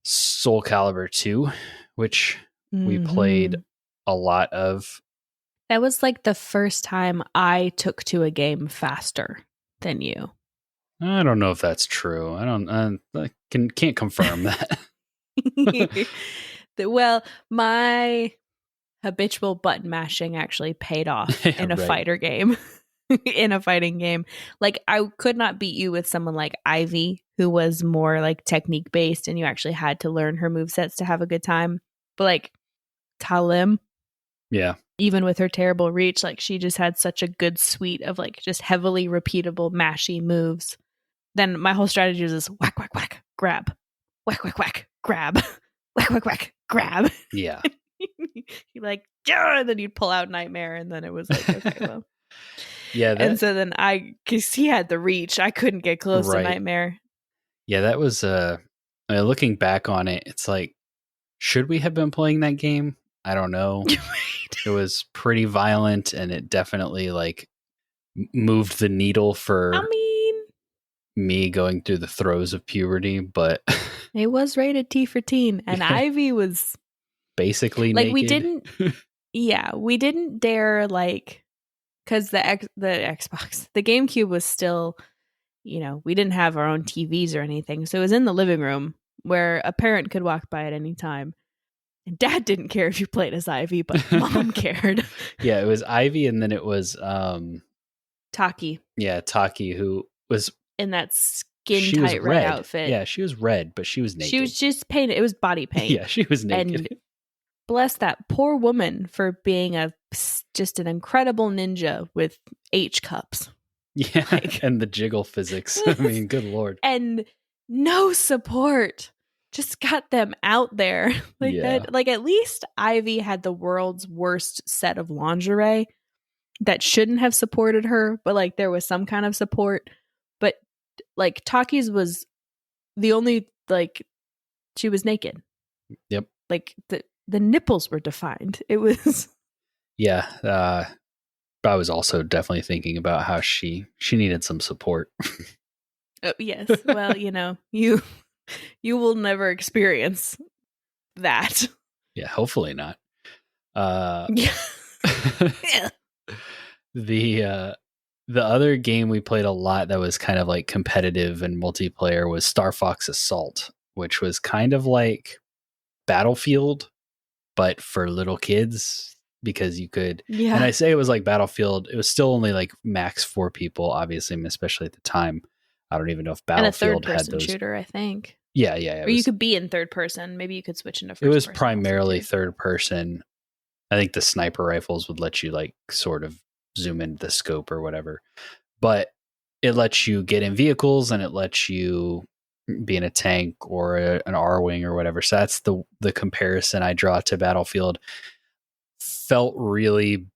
Soul Calibur II, which we played a lot of. That was like the first time I took to a game faster than you. I don't know if that's true. I can't confirm that. Well, my habitual button mashing actually paid off in a fighter game. In a fighting game. Like, I could not beat you with someone like Ivy, who was more like technique based and you actually had to learn her movesets to have a good time. But like Talim, yeah, even with her terrible reach, like she just had such a good suite of like just heavily repeatable mashy moves. Then my whole strategy was this whack, whack, whack, grab, whack, whack, whack, grab, whack, whack, whack, grab. Yeah. You like, yeah, and then you'd pull out Nightmare, and then it was like, okay, well. Yeah. And so then because he had the reach, I couldn't get close to Nightmare. Yeah, that was, looking back on it, it's like, should we have been playing that game? I don't know. It was pretty violent, and it definitely like moved the needle for me going through the throes of puberty, but it was rated T for teen, and Ivy was basically like naked. we didn't dare, like, because the Xbox, the GameCube was still, we didn't have our own TVs or anything, so it was in the living room where a parent could walk by at any time. And Dad didn't care if you played as Ivy, but Mom cared. Yeah, it was Ivy, and then it was Taki. Yeah, Taki, who was in that skin tight red outfit. Yeah, she was red, but she was naked. She was just painted. It was body paint. Yeah, she was naked. And bless that poor woman for being just an incredible ninja with H cups. Yeah, and the jiggle physics. I mean, good Lord. And no support. Just got them out there like that. Like, at least Ivy had the world's worst set of lingerie that shouldn't have supported her, but like there was some kind of support. But like Taki's was the only, like, she was naked. Yep. Like the nipples were defined. It was. Yeah. I was also definitely thinking about how she needed some support. Yes. Well, you will never experience that. Yeah, hopefully not. Yeah. The other game we played a lot that was kind of like competitive and multiplayer was Star Fox Assault, which was kind of like Battlefield, but for little kids, because you could. Yeah. And I say it was like Battlefield. It was still only like max 4 people, obviously, especially at the time. I don't even know if Battlefield had those. And a third-person shooter, I think. Yeah. Or you could be in third person. Maybe you could switch into first person. It was primarily third person. I think the sniper rifles would let you like sort of zoom into the scope or whatever. But it lets you get in vehicles and it lets you be in a tank or an R-Wing or whatever. So that's the comparison I draw to Battlefield. Felt really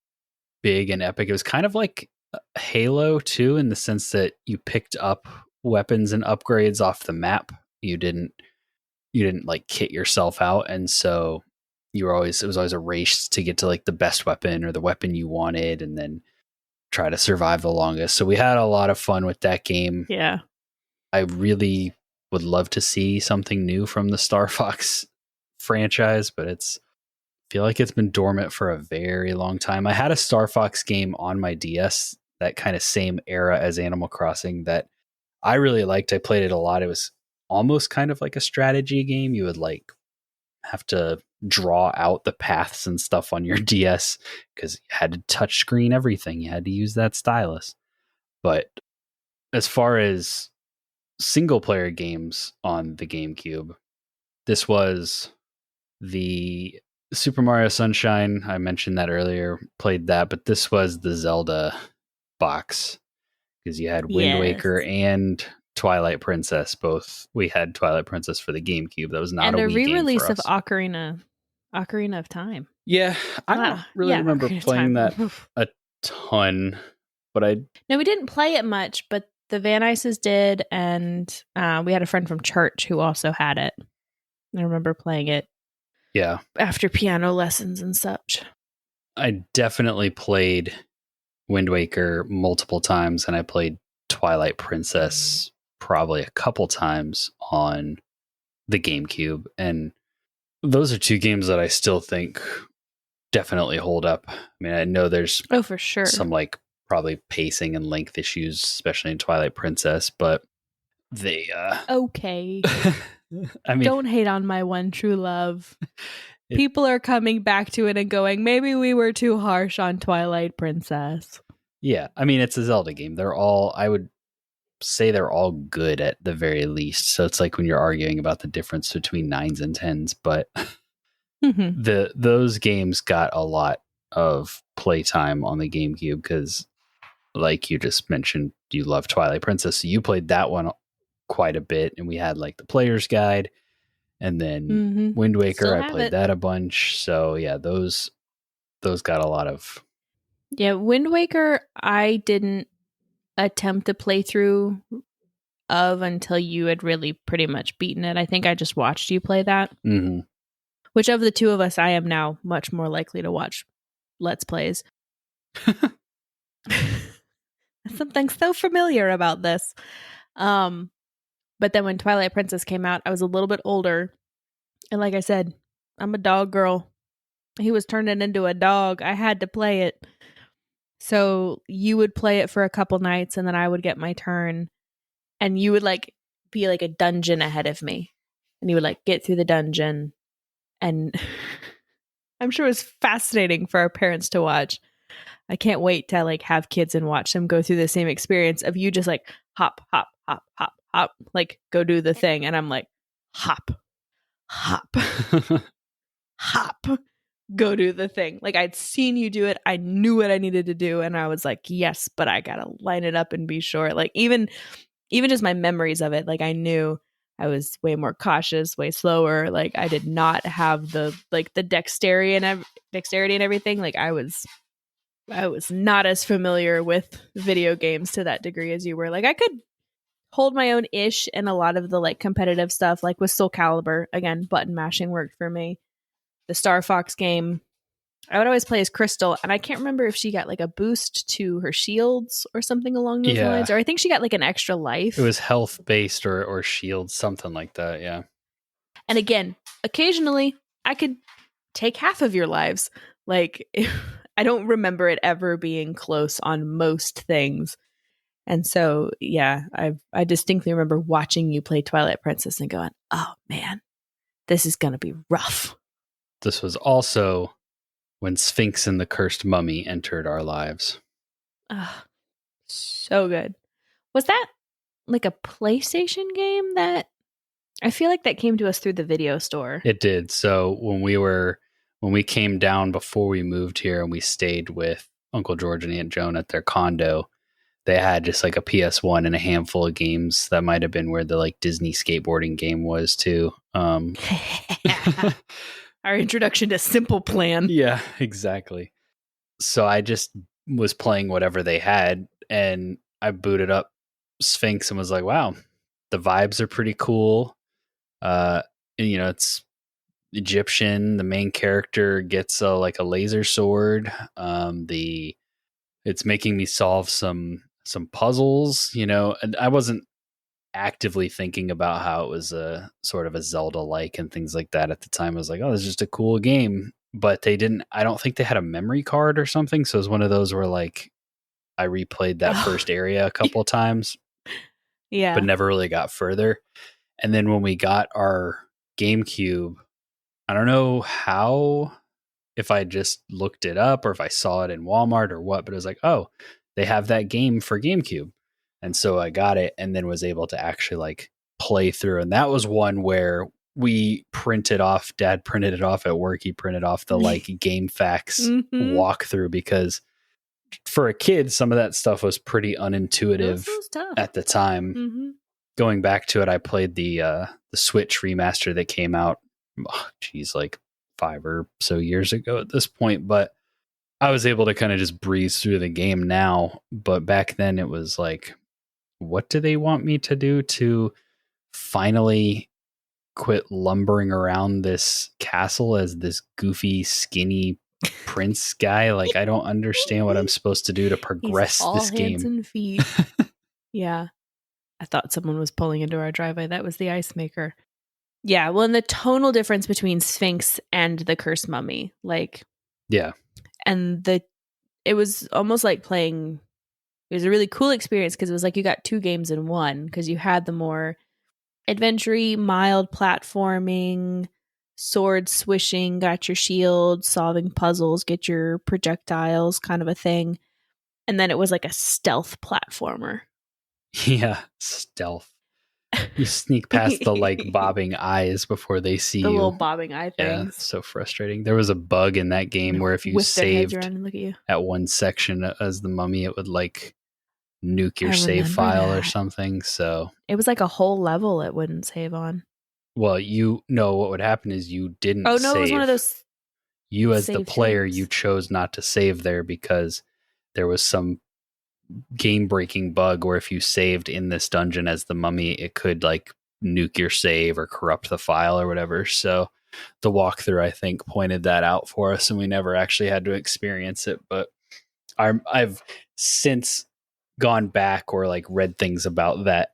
big and epic. It was kind of like Halo too, in the sense that you picked up weapons and upgrades off the map. You didn't like kit yourself out, and so it was always a race to get to like the best weapon or the weapon you wanted, and then try to survive the longest. So we had a lot of fun with that game. Yeah. I really would love to see something new from the Star Fox franchise, but I feel like it's been dormant for a very long time. I had a Star Fox game on my DS, that kind of same era as Animal Crossing, that I really liked. I played it a lot. It was almost kind of like a strategy game. You would like have to draw out the paths and stuff on your DS because you had to touch screen everything. You had to use that stylus. But as far as single player games on the GameCube, this was the Super Mario Sunshine. I mentioned that earlier, played that, but this was the Zelda box because you had Wind Waker and Twilight Princess. Both. We had Twilight Princess for the GameCube. That was not a Wii game for us. And a re-release of Ocarina of Time. Yeah, I don't really remember playing that a ton, but No, we didn't play it much, but the Van Ices did, and we had a friend from church who also had it. I remember playing it Yeah. after piano lessons and such. I definitely played Wind Waker multiple times, and I played Twilight Princess probably a couple times on the GameCube. And those are two games that I still think definitely hold up. I mean, I know there's for sure some like probably pacing and length issues, especially in Twilight Princess, but they okay. I mean, don't hate on my one true love. People are coming back to it and going, maybe we were too harsh on Twilight Princess. Yeah, I mean, it's a Zelda game. They're all, I would say they're all good at the very least. So it's like when you're arguing about the difference between 9s and 10s, but those games got a lot of playtime on the GameCube because, like you just mentioned, you love Twilight Princess, so you played that one quite a bit, and we had like the player's guide, and then Wind Waker, Still I have played it. that a bunch. So yeah, those got a lot of. Yeah, Wind Waker, I didn't attempt to play through of until you had really pretty much beaten it. I think I just watched you play that. Mm-hmm. Which of the two of us, I am now much more likely to watch Let's Plays. Something so familiar about this. But then when Twilight Princess came out, I was a little bit older. And like I said, I'm a dog girl. He was turning into a dog. I had to play it. So you would play it for a couple nights and then I would get my turn. And you would like be like a dungeon ahead of me. And you would like get through the dungeon. And I'm sure it was fascinating for our parents to watch. I can't wait to like have kids and watch them go through the same experience of you just like hop, hop, hop, hop, hop, like go do the thing. And I'm like, hop, hop, hop, go do the thing. Like I'd seen you do it. I knew what I needed to do. And I was like, yes, but I got to line it up and be sure. Like even just my memories of it, like I knew I was way more cautious, way slower. Like I did not have the dexterity and everything. Like I was not as familiar with video games to that degree as you were. Like I could hold my own ish in a lot of the like competitive stuff, like with Soul Calibur. Again, button mashing worked for me. The Star Fox game, I would always play as Crystal, and I can't remember if she got like a boost to her shields or something along those lines, or I think she got like an extra life. It was health based or shield, something like that. Yeah. And again, occasionally I could take half of your lives. Like I don't remember it ever being close on most things. And so, yeah, I distinctly remember watching you play Twilight Princess and going, oh man, this is going to be rough. This was also when Sphinx and the Cursed Mummy entered our lives. So good. Was that like a PlayStation game that I feel like that came to us through the video store? It did. So when we came down before we moved here and we stayed with Uncle George and Aunt Joan at their condo, they had just like a PS1 and a handful of games. That might have been where the like Disney skateboarding game was too. Our introduction to Simple Plan. Yeah, exactly. So I just was playing whatever they had, and I booted up Sphinx and was like, wow, the vibes are pretty cool. And, you know, it's Egyptian. The main character gets like a laser sword. It's making me solve some puzzles, you know, and I wasn't actively thinking about how it was a sort of a Zelda-like and things like that at the time. I was like, oh, this is just a cool game. But I don't think they had a memory card or something. So it was one of those where like I replayed that first area a couple of times. Yeah. But never really got further. And then when we got our GameCube, I don't know how, if I just looked it up or if I saw it in Walmart or what, but it was like, oh, they have that game for GameCube. And so I got it and then was able to actually like play through. And that was one where Dad printed it off at work. He printed off the like Game Facts walkthrough, because for a kid, some of that stuff was pretty unintuitive at the time. Mm-hmm. Going back to it, I played the Switch remaster that came out, like 5 or so years ago at this point. But I was able to kind of just breeze through the game now. But back then it was like, what do they want me to do to finally quit lumbering around this castle as this goofy, skinny prince guy. Like, I don't understand what I'm supposed to do to progress He's all this hands game. and feet. Yeah. I thought someone was pulling into our driveway. That was the ice maker. Yeah, well, and the tonal difference between Sphinx and the Cursed Mummy, like, Yeah. and it was almost like playing. It was a really cool experience because it was like you got two games in one, because you had the more adventure-y, mild platforming, sword swishing, got your shield, solving puzzles, get your projectiles kind of a thing. And then it was like a stealth platformer. Yeah. Stealth. You sneak past the like bobbing eyes before they see The you. little bobbing eye Yeah, things. so frustrating. There was a bug in that game where if you Whip their heads saved around and look at you. at one section as the mummy, it would like nuke your I save remember file or that. something. So, It was like a whole level it wouldn't save on. well, you know what would happen is you didn't Oh, no, save. it was one of those. You as the save player, things. you chose not to save there because there was some game-breaking bug where if you saved in this dungeon as the mummy, it could like nuke your save or corrupt the file or whatever. So the walkthrough, I think, pointed that out for us, and we never actually had to experience it. But I've since gone back or like read things about that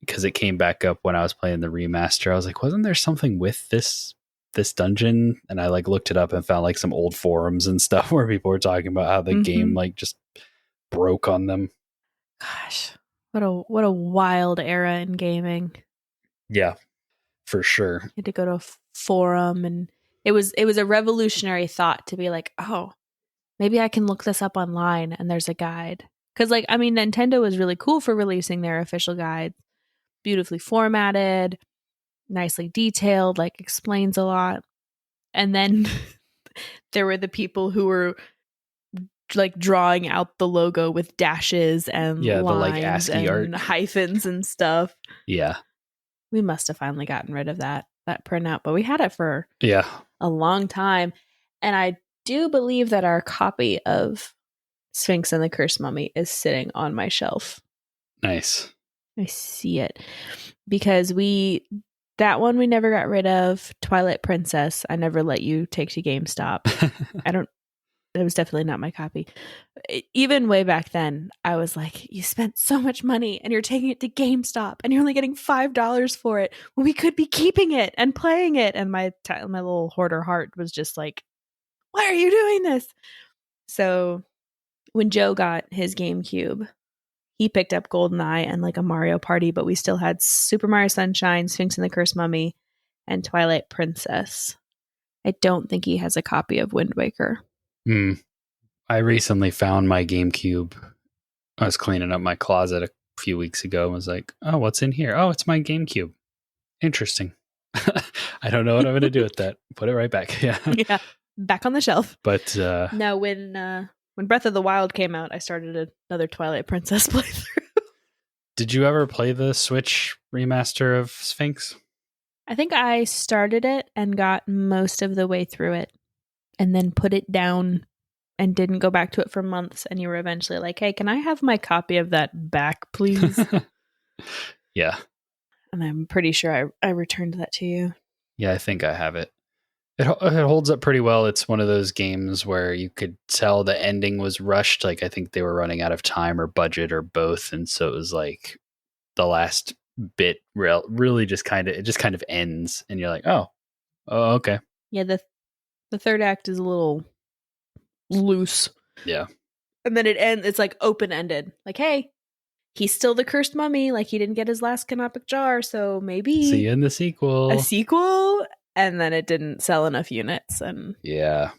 because it came back up when I was playing the remaster. I was like, wasn't there something with this dungeon? And I like looked it up and found like some old forums and stuff where people were talking about how the game like just broke on them. Gosh, what a wild era in gaming. Yeah, for sure. You had to go to a forum, and it was a revolutionary thought to be like, oh, maybe I can look this up online and there's a guide. Because, like, I mean, Nintendo was really cool for releasing their official guide, beautifully formatted, nicely detailed, like explains a lot. And then there were the people who were like drawing out the logo with dashes and Yeah, the like lines ASCII and art. hyphens and stuff. Yeah. We must have finally gotten rid of that printout, but we had it for Yeah. a long time. And I do believe that our copy of Sphinx and the Cursed Mummy is sitting on my shelf. Nice. I see it because that one we never got rid of. Twilight Princess, I never let you take to GameStop. It was definitely not my copy. Even way back then, I was like, you spent so much money and you're taking it to GameStop and you're only getting $5 for it when we could be keeping it and playing it. And my little hoarder heart was just like, why are you doing this? So when Joe got his GameCube, he picked up GoldenEye and like a Mario Party, but we still had Super Mario Sunshine, Sphinx and the Cursed Mummy, and Twilight Princess. I don't think he has a copy of Wind Waker. I recently found my GameCube. I was cleaning up my closet a few weeks ago and was like, oh, what's in here? Oh, it's my GameCube. Interesting. I don't know what I'm going to do with that. Put it right back. Yeah. Yeah. Back on the shelf. But no, when Breath of the Wild came out, I started another Twilight Princess playthrough. Did you ever play the Switch remaster of Sphinx? I think I started it and got most of the way through it and then put it down and didn't go back to it for months. And you were eventually like, hey, can I have my copy of that back, please? Yeah. And I'm pretty sure I returned that to you. Yeah, I think I have it. It holds up pretty well. It's one of those games where you could tell the ending was rushed. Like, I think they were running out of time or budget or both. And so it was like the last bit really just kind of ends. And you're like, oh, okay. Yeah, the third act is a little loose. Yeah. And then it ends, it's like open-ended. Like, hey, he's still the cursed mummy. Like, he didn't get his last canopic jar, so maybe see you in the sequel. A sequel? And then it didn't sell enough units, and yeah,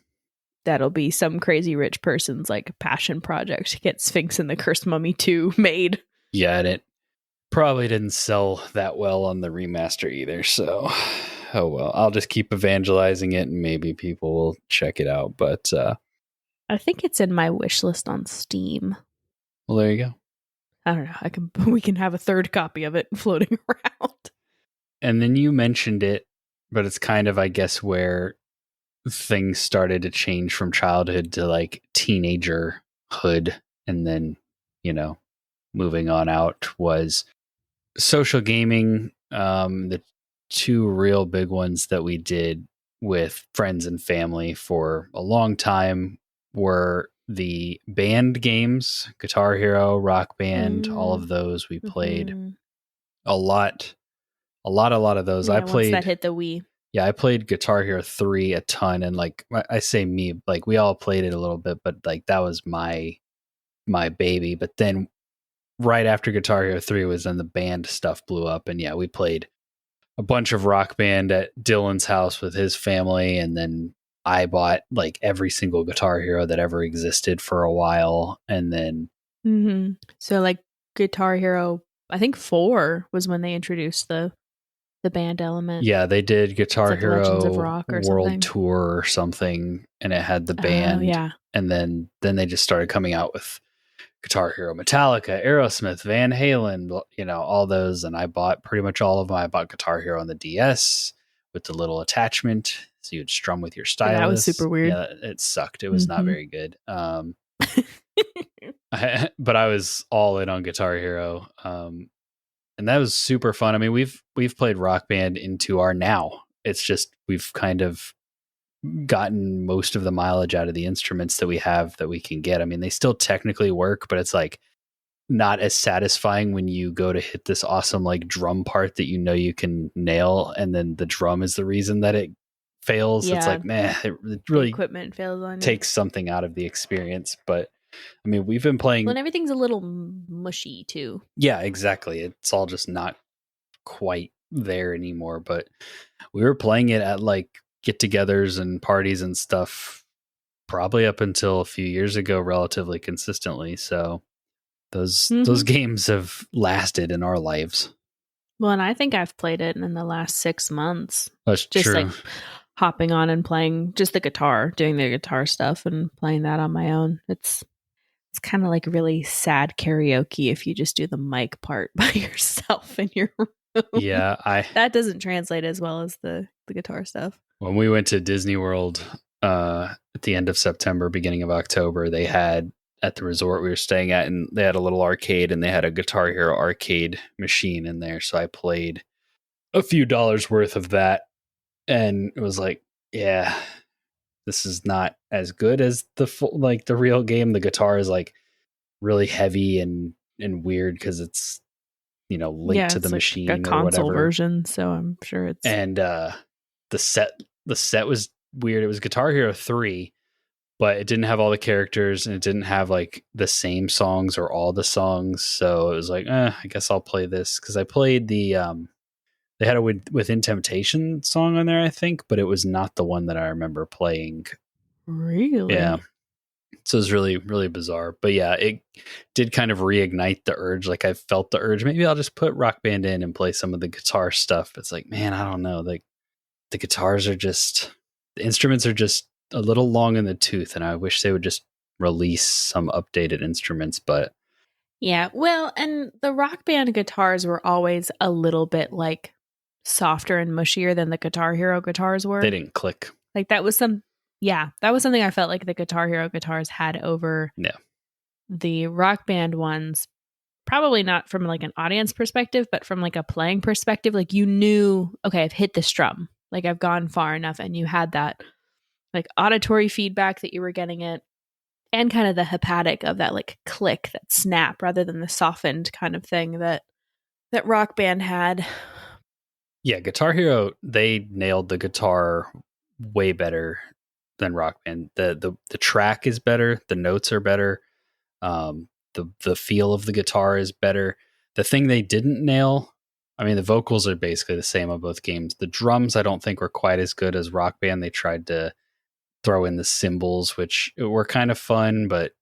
that'll be some crazy rich person's like passion project to get Sphinx and the Cursed Mummy 2 made. Yeah, and it probably didn't sell that well on the remaster either. So, oh well. I'll just keep evangelizing it, and maybe people will check it out. But I think it's in my wish list on Steam. Well, there you go. I don't know. We can have a third copy of it floating around. And then you mentioned it, but it's kind of, I guess, where things started to change from childhood to like teenagerhood. And then, moving on out was social gaming. The two real big ones that we did with friends and family for a long time were the band games, Guitar Hero, Rock Band, all of those we played Mhm. a lot of those. Yeah, I once that played, hit the Wii. yeah, I played Guitar Hero 3 a ton, and like I say me, like we all played it a little bit, but like that was my baby. But then right after Guitar Hero 3 was then the band stuff blew up, and yeah, we played a bunch of Rock Band at Dylan's house with his family, and then I bought like every single Guitar Hero that ever existed for a while, and then So like Guitar Hero, I think 4 was when they introduced the band element. yeah, they did It's Guitar like Legends of Hero Rock or World something. Tour or something, and it had the Oh band, yeah. and then they just started coming out with Guitar Hero, Metallica, Aerosmith, Van Halen, you know, all those, and I bought pretty much all of them. I bought Guitar Hero on the DS with the little attachment, so you'd strum with your Yeah, that was stylus. super weird. Yeah, it sucked. It was not very good. But I was all in on Guitar Hero, and that was super fun. I mean, we've played Rock Band into our now. It's just we've kind of gotten most of the mileage out of the instruments that we have that we can get. I mean, they still technically work, but it's like not as satisfying when you go to hit this awesome like drum part that you know you can nail, and then the drum is the reason that it fails. It's Yeah. like, man, it The really equipment fails on you. takes something out of the experience. But I mean, we've been playing. Well, and everything's a little mushy too. Yeah, exactly. It's all just not quite there anymore. But we were playing it at like get-togethers and parties and stuff probably up until a few years ago relatively consistently. So those games have lasted in our lives. Well, and I think I've played it in the last 6 months. That's just true. like hopping on and playing just the guitar, doing the guitar stuff and playing that on my own. It's kind of like really sad karaoke if you just do the mic part by yourself in your room. Yeah, that doesn't translate as well as the guitar stuff. When we went to Disney World at the end of September, beginning of October, they had at the resort we were staying at, and they had a little arcade, and they had a Guitar Hero arcade machine in there. So I played a few dollars worth of that, and it was like, yeah, this is not as good as the full, like the real game. The guitar is like really heavy and weird because it's, you know, linked to the like machine a or console whatever version, so I'm sure it's and the set was weird. It was Guitar Hero 3, but it didn't have all the characters, and it didn't have like the same songs or all the songs. So it was like, I guess I'll play this, because I played the they had a Within Temptation song on there, I think, but it was not the one that I remember playing. really. Yeah. So it was really, really bizarre. But yeah, it did kind of reignite the urge. Like I felt the urge. Maybe I'll just put Rock Band in and play some of the guitar stuff. It's like, man, I don't know. Like the guitars are just, the instruments are just a little long in the tooth, and I wish they would just release some updated instruments. But Yeah, well, and the Rock Band guitars were always a little bit like softer and mushier than the Guitar Hero guitars were. they didn't click. Like that was something I felt like the Guitar Hero guitars had over the Rock Band ones. Probably not from like an audience perspective, but from like a playing perspective. Like you knew, okay, I've hit the strum. Like I've gone far enough, and you had that like auditory feedback that you were getting it, and kind of the hepatic of that like click, that snap, rather than the softened kind of thing that Rock Band had. Yeah, Guitar Hero, they nailed the guitar way better than Rock Band. The track is better, the notes are better, the feel of the guitar is better. The thing they didn't nail, I mean, the vocals are basically the same on both games. The drums, I don't think were quite as good as Rock Band. They tried to throw in the cymbals, which were kind of fun, but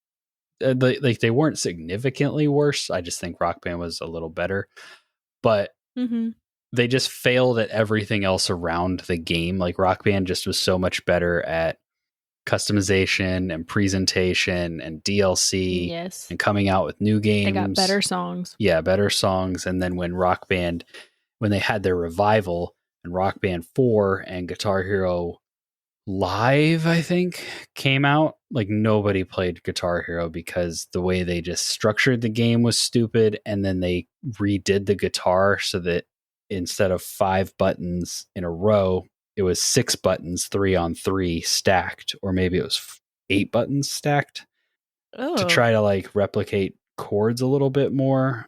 they weren't significantly worse. I just think Rock Band was a little better, but they just failed at everything else around the game. Like Rock Band just was so much better at customization and presentation and DLC, and coming out with new games. They got better songs. Yeah, better songs. And then when Rock Band, when they had their revival, and Rock Band 4 and Guitar Hero Live, I think, came out, like nobody played Guitar Hero because the way they just structured the game was stupid, and then they redid the guitar so that instead of 5 buttons in a row, it was 6 buttons, 3 on 3 stacked, or maybe it was 8 buttons stacked to try to like replicate chords a little bit more.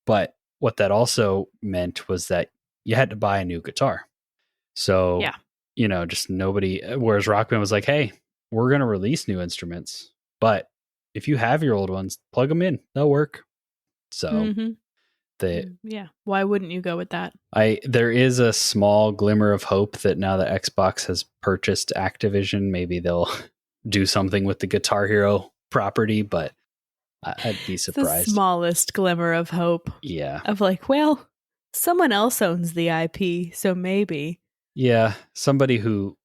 But what that also meant was that you had to buy a new guitar. So, Yeah. you know, just nobody, whereas Rock Band was like, hey, we're going to release new instruments, but if you have your old ones, plug them in, they'll work. So yeah, why wouldn't you go with that? There is a small glimmer of hope that now that Xbox has purchased Activision, maybe they'll do something with the Guitar Hero property, but I'd be surprised. The smallest glimmer of hope. Yeah. Of like, well, someone else owns the IP, so maybe. Yeah, somebody who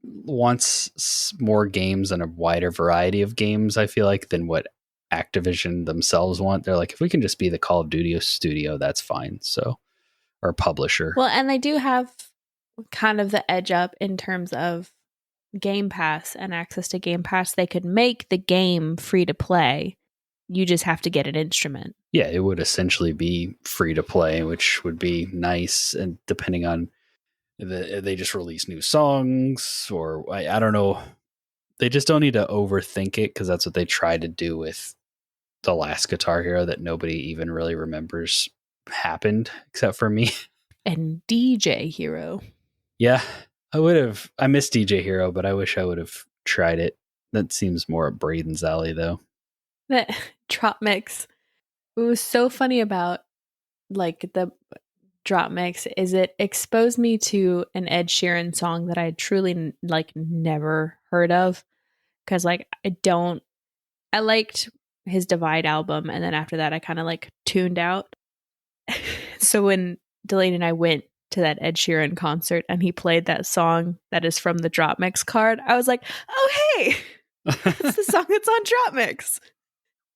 wants more games and a wider variety of games, I feel like, than what Activision themselves want. They're like, if we can just be the Call of Duty studio, that's fine. So, or publisher. Well, and they do have kind of the edge up in terms of Game Pass and access to Game Pass. They could make the game free to play. You just have to get an instrument. Yeah, it would essentially be free to play, which would be nice. And depending on they just release new songs, or I don't know. They just don't need to overthink it, because that's what they tried to do with the last Guitar Hero that nobody even really remembers happened except for me. And DJ Hero. Yeah, I miss DJ Hero, but I wish I would have tried it. That seems more up Braden's alley, though. That drop mix. It was so funny about like the drop mix is it exposed me to an Ed Sheeran song that I had truly like never heard of, because like I liked his Divide album, and then after that I kind of like tuned out. So when Delaney and I went to that Ed Sheeran concert and he played that song that is from the drop mix card, I was like, oh hey, that's the song that's on drop mix.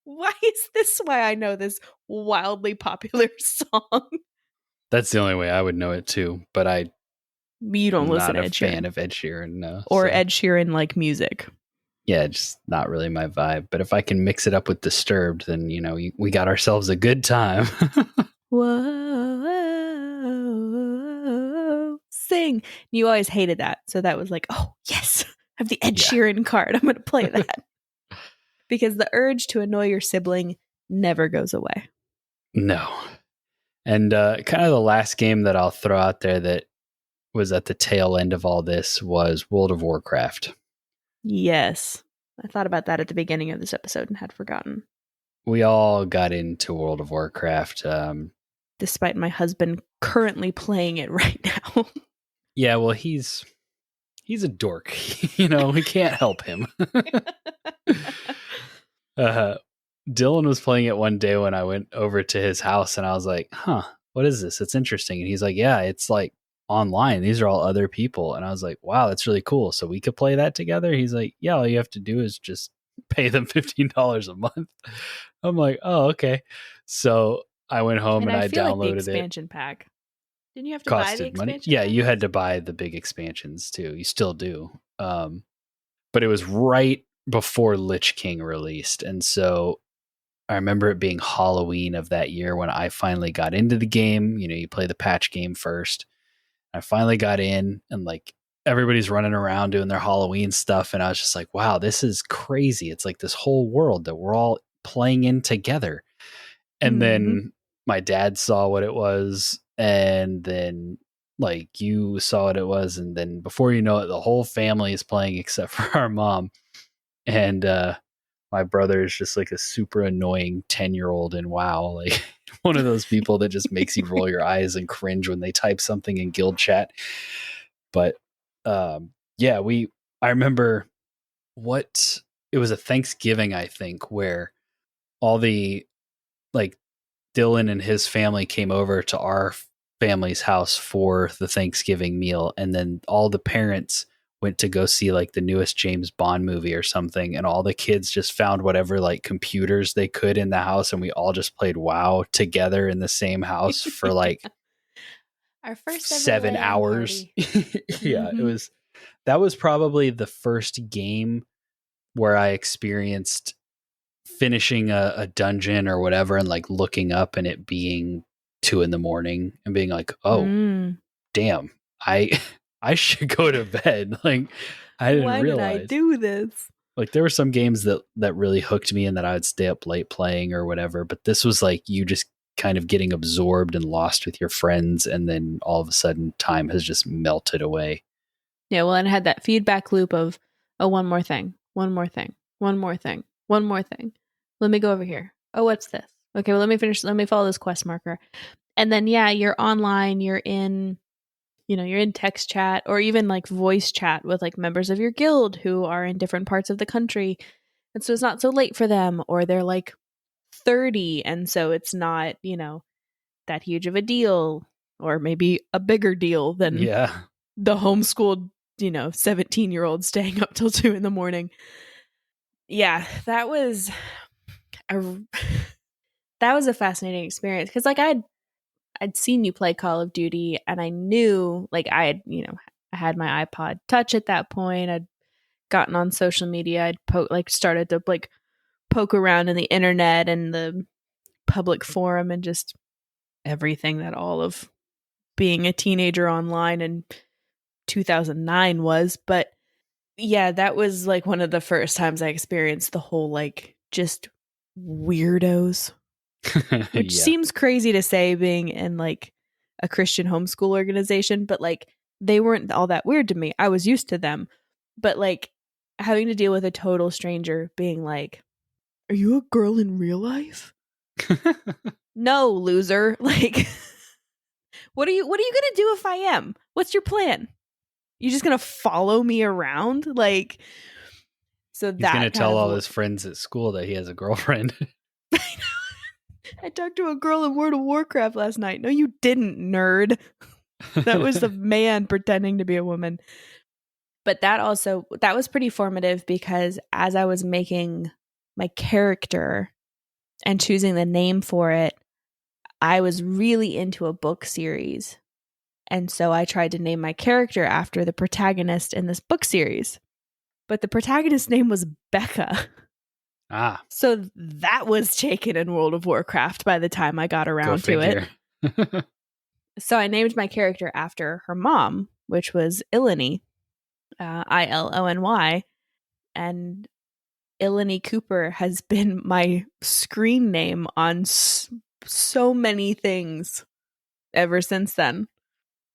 Why is this why I know this wildly popular song? That's the only way I would know it too, but You don't listen to Ed Sheeran. Not a fan of Ed Sheeran, no. Or Ed Sheeran like music. Yeah, just not really my vibe. But if I can mix it up with Disturbed, then, you know, we got ourselves a good time. Whoa, sing. You always hated that. So that was like, oh, yes, I have the Ed Sheeran card. I'm going to play that. Because the urge to annoy your sibling never goes away. No. And kind of the last game that I'll throw out there that was at the tail end of all this was World of Warcraft. Yes. I thought about that at the beginning of this episode and had forgotten. We all got into World of Warcraft. Despite my husband currently playing it right now. Yeah, well, he's a dork. You know, we can't help him. Dylan was playing it one day when I went over to his house, and I was like, huh, what is this? It's interesting. And he's like, yeah, it's like online. These are all other people. And I was like, wow, that's really cool. So we could play that together? He's like, yeah, all you have to do is just pay them $15 a month. I'm like, oh, okay. So I went home and I downloaded like the expansion pack. Didn't you have to buy the expansion money? Yeah, packs? you had to buy the big expansions too. You still do. But it was right before Lich King released. And so I remember it being Halloween of that year when I finally got into the game. You know, you play the patch game first. I finally got in, and like everybody's running around doing their Halloween stuff. And I was just like, wow, this is crazy. It's like this whole world that we're all playing in together. And then my dad saw what it was. And then like you saw what it was. And then before you know it, the whole family is playing except for our mom. And my brother is just like a super annoying 10-year-old in WoW. Like one of those people that just makes you roll your eyes and cringe when they type something in guild chat. But yeah, I remember it was a Thanksgiving, I think, where all the like Dylan and his family came over to our family's house for the Thanksgiving meal. And then all the parents went to go see like the newest James Bond movie or something. And all the kids just found whatever like computers they could in the house. And we all just played WoW together in the same house for like our first 7 hours. Yeah, that was probably the first game where I experienced finishing a dungeon or whatever and like looking up and it being 2 a.m. and being like, oh, Mm. damn, I should go to bed. Like, I didn't Why realize. did I do this? Like, there were some games that really hooked me and that I would stay up late playing or whatever. But this was like you just kind of getting absorbed and lost with your friends. And then all of a sudden time has just melted away. Yeah, well, and it had that feedback loop of, oh, one more thing, one more thing, one more thing, one more thing. Let me go over here. Oh, what's this? Okay, well, let me follow this quest marker. And then, yeah, you're online, you're in text chat or even like voice chat with like members of your guild who are in different parts of the country. And so it's not so late for them, or they're like 30. And so it's not, that huge of a deal, or maybe a bigger deal than the homeschooled 17-year-old staying up till 2 a.m. Yeah, that was a fascinating experience, because like I'd seen you play Call of Duty, and I knew, like, I had my iPod Touch at that point. I'd gotten on social media. I'd started to like poke around in the internet and the public forum and just everything that all of being a teenager online in 2009 was. But yeah, that was like one of the first times I experienced the whole like just weirdos, which seems crazy to say being in like a Christian homeschool organization, but like they weren't all that weird to me. I was used to them. But like having to deal with a total stranger being like, "Are you a girl in real life?" No, loser. Like, what are you going to do if I am? What's your plan? You just going to follow me around? Like, so he's going to tell all his friends at school that he has a girlfriend. I talked to a girl in World of Warcraft last night. No, you didn't, nerd. That was a man pretending to be a woman. But that was pretty formative, because as I was making my character and choosing the name for it, I was really into a book series. And so I tried to name my character after the protagonist in this book series. But the protagonist's name was Becca. Ah. So that was taken in World of Warcraft by the time I got around to it. So I named my character after her mom, which was Ilony, Ilony. And Ilony Cooper has been my screen name on so many things ever since then.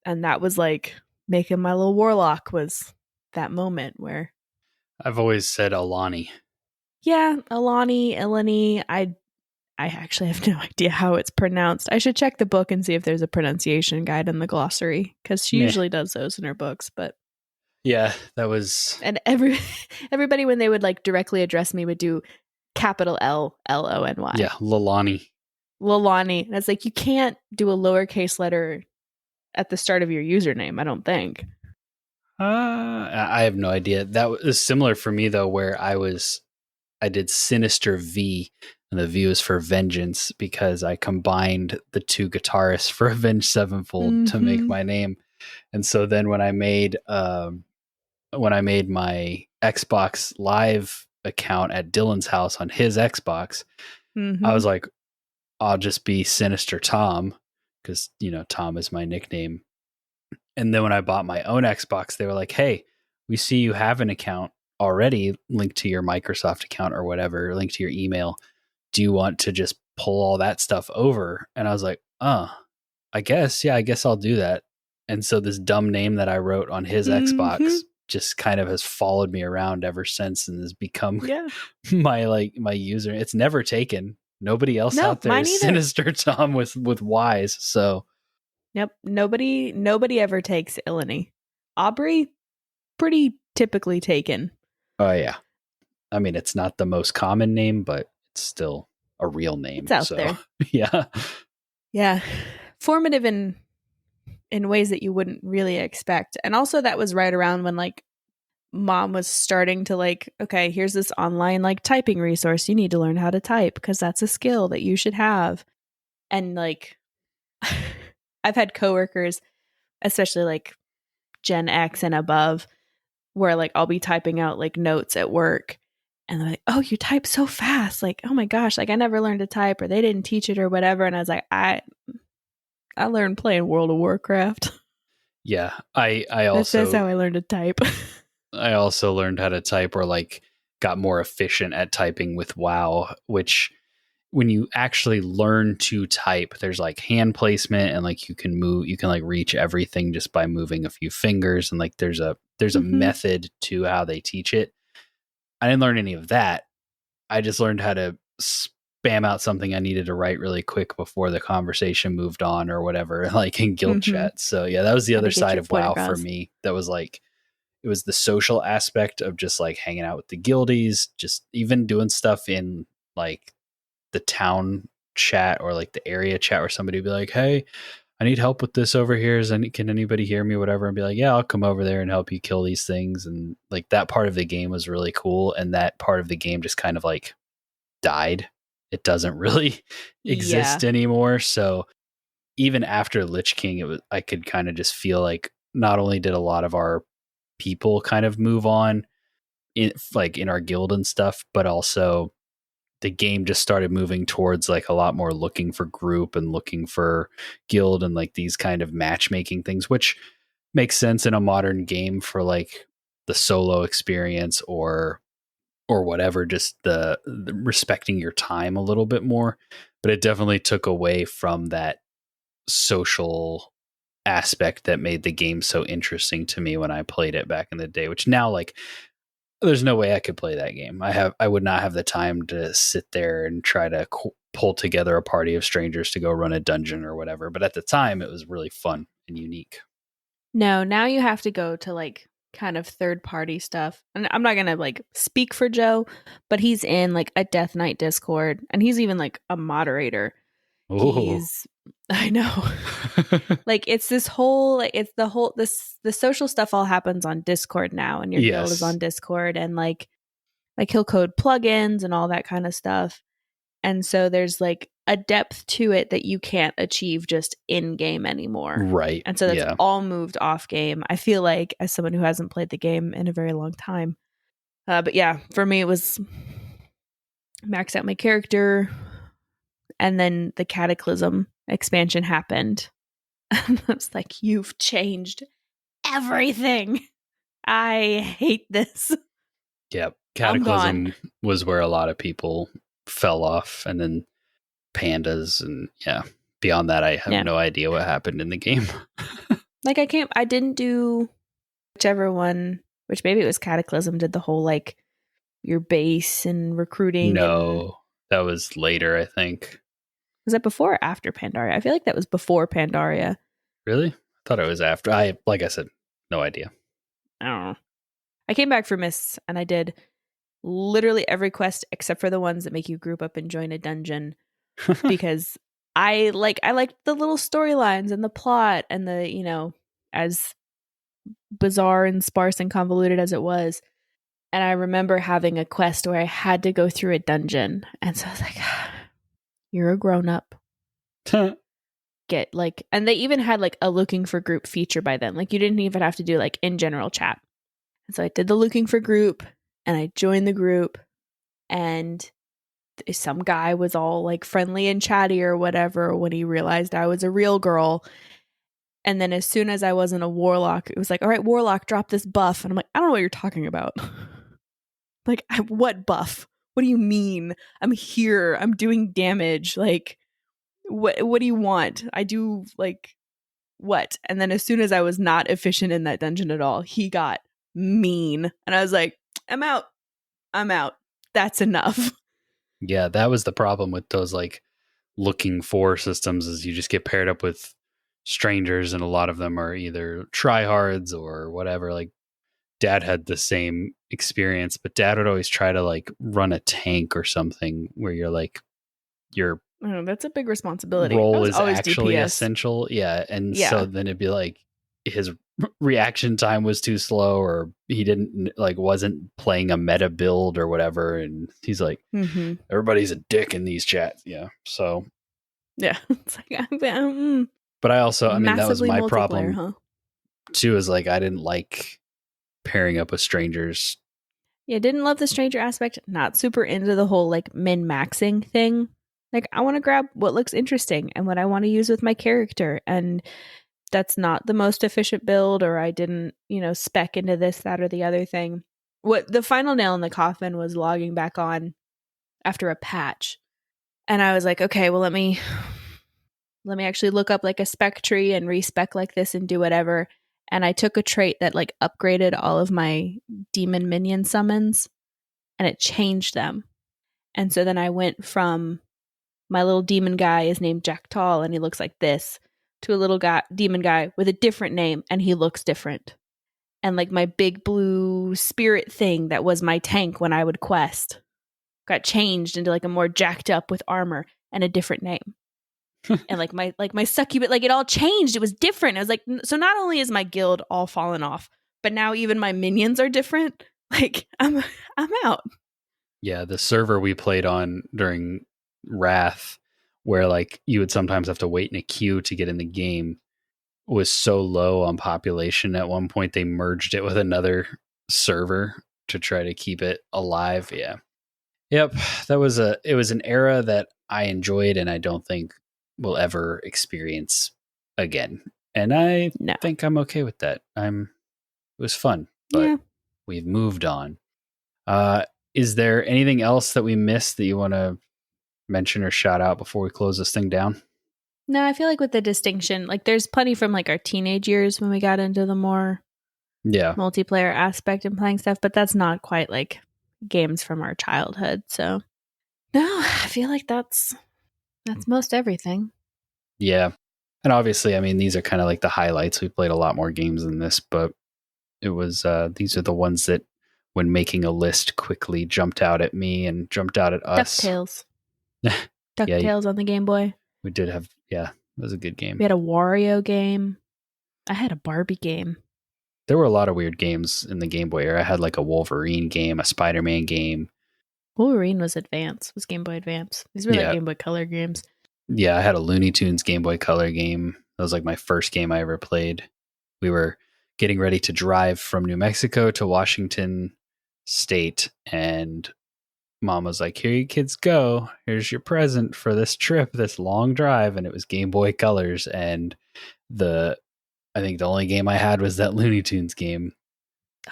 And that was like making my little warlock, was that moment where I've always said Alani. Yeah, Ilony. I actually have no idea how it's pronounced. I should check the book and see if there's a pronunciation guide in the glossary, because she usually does those in her books. But yeah, that was. And everybody, when they would like directly address me, would do capital Lony. Yeah, Lalani. And it's like, you can't do a lowercase letter at the start of your username, I don't think. I have no idea. That was similar for me though, where I did Sinister V, and the V was for vengeance, because I combined the two guitarists for Avenged Sevenfold to make my name. And so then when I made my Xbox Live account at Dylan's house on his Xbox, I was like, I'll just be Sinister Tom, because Tom is my nickname. And then when I bought my own Xbox, they were like, hey, we see you have an account already linked to your Microsoft account or whatever, linked to your email. Do you want to just pull all that stuff over? And I was like, I guess I'll do that. And so this dumb name that I wrote on his Xbox just kind of has followed me around ever since, and has become my user. It's never taken. Nobody else out there is Sinister Tom with Y's. So Yep. Nobody ever takes Ilony. Aubrey, pretty typically taken. Oh yeah. I mean, it's not the most common name, but it's still a real name. It's out there. Yeah. Yeah. Formative in ways that you wouldn't really expect. And also that was right around when like mom was starting to like, okay, here's this online like typing resource. You need to learn how to type, because that's a skill that you should have. And like I've had coworkers, especially like Gen X and above, where like I'll be typing out like notes at work, and they're like, oh, you type so fast. Like, oh my gosh, like I never learned to type, or they didn't teach it or whatever. And I was like, I learned playing World of Warcraft. Yeah, I That's also how I learned to type. I also learned how to type, or like got more efficient at typing with WoW, which when you actually learn to type, there's like hand placement, and like you can like reach everything just by moving a few fingers, and like there's a method to how they teach it. I didn't learn any of that. I just learned how to spam out something I needed to write really quick before the conversation moved on or whatever, like in guild chat. So yeah, that was the Had to other get side your of point WoW for across. me. That was like, it was the social aspect of just like hanging out with the guildies, just even doing stuff in like the town chat or like the area chat where somebody would be like, hey, I need help with this over here. Can anybody hear me? Whatever. And be like, yeah, I'll come over there and help you kill these things. And like that part of the game was really cool. And that part of the game just kind of like died. It doesn't really exist anymore. So even after Lich King, I could kind of just feel like not only did a lot of our people kind of move on in our guild and stuff, but also the game just started moving towards like a lot more looking for group and looking for guild and like these kind of matchmaking things, which makes sense in a modern game for like the solo experience or whatever, just the respecting your time a little bit more. But it definitely took away from that social aspect that made the game so interesting to me when I played it back in the day, which now like there's no way I could play that game. I would not have the time to sit there and try to pull together a party of strangers to go run a dungeon or whatever. But at the time, it was really fun and unique. No, now you have to go to like kind of third party stuff. And I'm not going to like speak for Joe, but he's in like a Death Knight Discord and he's even like a moderator. Ooh. I know. Like it's this whole like it's the social stuff all happens on Discord now, and your guild is on Discord, and like he'll code plugins and all that kind of stuff. And so there's like a depth to it that you can't achieve just in game anymore. Right. And so that's all moved off game. I feel like, as someone who hasn't played the game in a very long time. But yeah, for me, it was max out my character. And then the Cataclysm expansion happened. And I was like, you've changed everything. I hate this. Yep. Cataclysm was where a lot of people fell off, and then pandas, and beyond that I have no idea what happened in the game. Like I didn't do whichever one, which maybe it was Cataclysm, did the whole like your base and recruiting. No, that was later, I think. Was that before or after Pandaria? I feel like that was before Pandaria. Really? I thought it was after. Like I said, no idea. I don't know. I came back for Mists and I did literally every quest except for the ones that make you group up and join a dungeon because I like the little storylines and the plot and the, you know, as bizarre and sparse and convoluted as it was. And I remember having a quest where I had to go through a dungeon. And so I was like, you're a grown up. Get like, and they even had like a looking for group feature by then. Like you didn't even have to do like in general chat. And so I did the looking for group and I joined the group, and some guy was all like friendly and chatty or whatever when he realized I was a real girl. And then as soon as I wasn't a warlock, it was like, all right, warlock, drop this buff. And I'm like, I don't know what you're talking about. Like, what buff? What do you mean? I'm here. I'm doing damage. Like, what do you want? I do like what? And then as soon as I was not efficient in that dungeon at all, he got mean. And I was like, I'm out. That's enough. Yeah, that was the problem with those like looking for systems, is you just get paired up with strangers, and a lot of them are either tryhards or whatever. Like Dad had the same experience, but Dad would always try to like run a tank or something where you're like that's a big responsibility. Role is actually DPS. Essential. Yeah. And so then it'd be like his reaction time was too slow, or he wasn't playing a meta build or whatever. And he's like, everybody's a dick in these chats. Yeah. So. Yeah. It's like, but I also, I mean, that was my problem too, is like, I didn't like pairing up with strangers. Yeah. Didn't love the stranger aspect. Not super into the whole like min-maxing thing. Like, I want to grab what looks interesting and what I want to use with my character. And that's not the most efficient build, or I didn't, spec into this, that, or the other thing. What the final nail in the coffin was logging back on after a patch. And I was like, okay, well, let me actually look up like a spec tree and respec like this and do whatever. And I took a trait that like upgraded all of my demon minion summons and it changed them. And so then I went from my little demon guy is named Jack Tall and he looks like this, to a little demon guy with a different name and he looks different. And like my big blue spirit thing that was my tank when I would quest got changed into like a more jacked up with armor and a different name. And like my succubus, like it all changed. It was different. I was like, so not only is my guild all fallen off, but now even my minions are different. Like I'm out. Yeah, the server we played on during Wrath, where like you would sometimes have to wait in a queue to get in the game, was so low on population. At one point they merged it with another server to try to keep it alive. Yeah. Yep. It was an era that I enjoyed and I don't think we'll ever experience again. And I think I'm okay with that. It was fun, but we've moved on. Is there anything else that we missed that you want to mention or shout out before we close this thing down? No, I feel like with the distinction, like there's plenty from like our teenage years when we got into the more multiplayer aspect and playing stuff, but that's not quite like games from our childhood. So no, I feel like that's most everything. Yeah. And obviously, I mean, these are kind of like the highlights. We played a lot more games than this, but it was these are the ones that when making a list quickly jumped out at me and jumped out at us. DuckTales. DuckTales on the Game Boy. We did have, it was a good game. We had a Wario game. I had a Barbie game. There were a lot of weird games in the Game Boy era. I had like a Wolverine game, a Spider-Man game. Wolverine was Game Boy Advance. These were like Game Boy Color games. Yeah, I had a Looney Tunes Game Boy Color game. That was like my first game I ever played. We were getting ready to drive from New Mexico to Washington State, and Mom was like, here you kids go. Here's your present for this trip, this long drive. And it was Game Boy Colors. And I think the only game I had was that Looney Tunes game.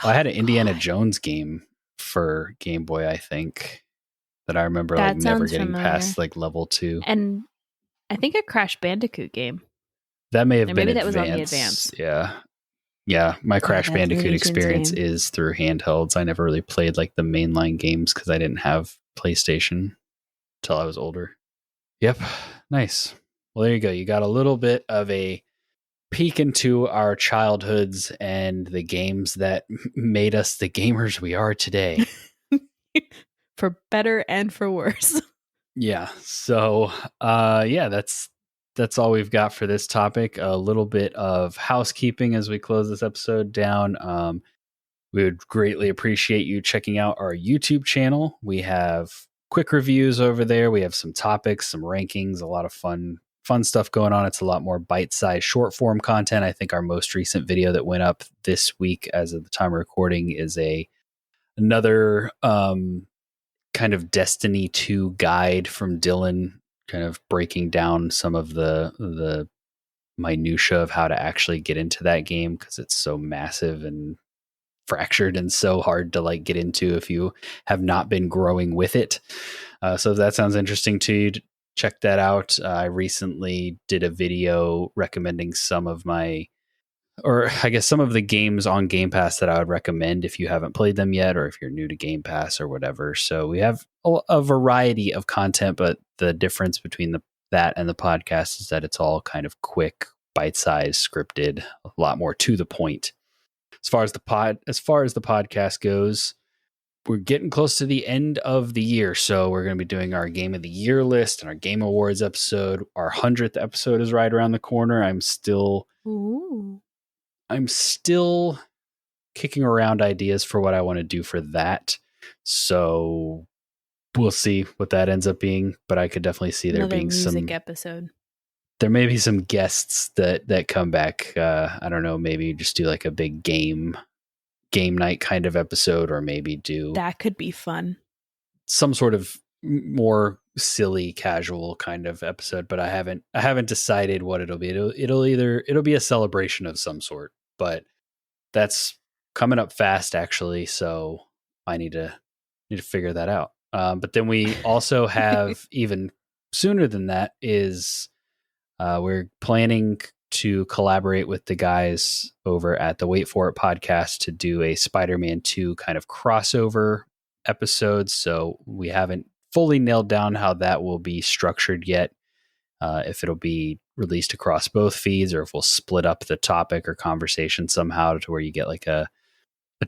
I had an Indiana Jones game for Game Boy, I think, that I remember like never getting past like level 2. And I think a Crash Bandicoot game. That may have been maybe Advance. That was on the Advance. Yeah. Yeah, my Crash Bandicoot experience is through handhelds. I never really played like the mainline games because I didn't have PlayStation until I was older. Yep, nice. Well, there you go. You got a little bit of a peek into our childhoods and the games that made us the gamers we are today. For better and for worse. Yeah. So, that's all we've got for this topic. A little bit of housekeeping as we close this episode down. We would greatly appreciate you checking out our YouTube channel. We have quick reviews over there. We have some topics, some rankings, a lot of fun stuff going on. It's a lot more bite-sized short form content. I think our most recent video that went up this week as of the time of recording is another kind of Destiny 2 guide from Dylan, kind of breaking down some of the minutia of how to actually get into that game because it's so massive and fractured and so hard to like get into if you have not been growing with it. So if that sounds interesting to you, check that out. I recently did a video recommending some of the games on Game Pass that I would recommend if you haven't played them yet, or if you're new to Game Pass or whatever. So we have a variety of content, but the difference between that and the podcast is that it's all kind of quick, bite-sized, scripted, a lot more to the point. As far as the podcast goes, we're getting close to the end of the year, so we're going to be doing our Game of the Year list and our Game Awards episode. Our 100th episode is right around the corner. I'm still kicking around ideas for what I want to do for that. So we'll see what that ends up being, but I could definitely see there being some music episode. There may be some guests that come back. I don't know, maybe just do like a big game night kind of episode, or maybe do that could be fun. Some sort of more silly, casual kind of episode, but I haven't decided what it'll be. It'll be a celebration of some sort, but that's coming up fast actually, so I need to figure that out. But then we also have even sooner than that is we're planning to collaborate with the guys over at the Wait For It podcast to do a Spider-Man 2 kind of crossover episode. So we haven't fully nailed down how that will be structured yet. If it'll be released across both feeds or if we'll split up the topic or conversation somehow to where you get like a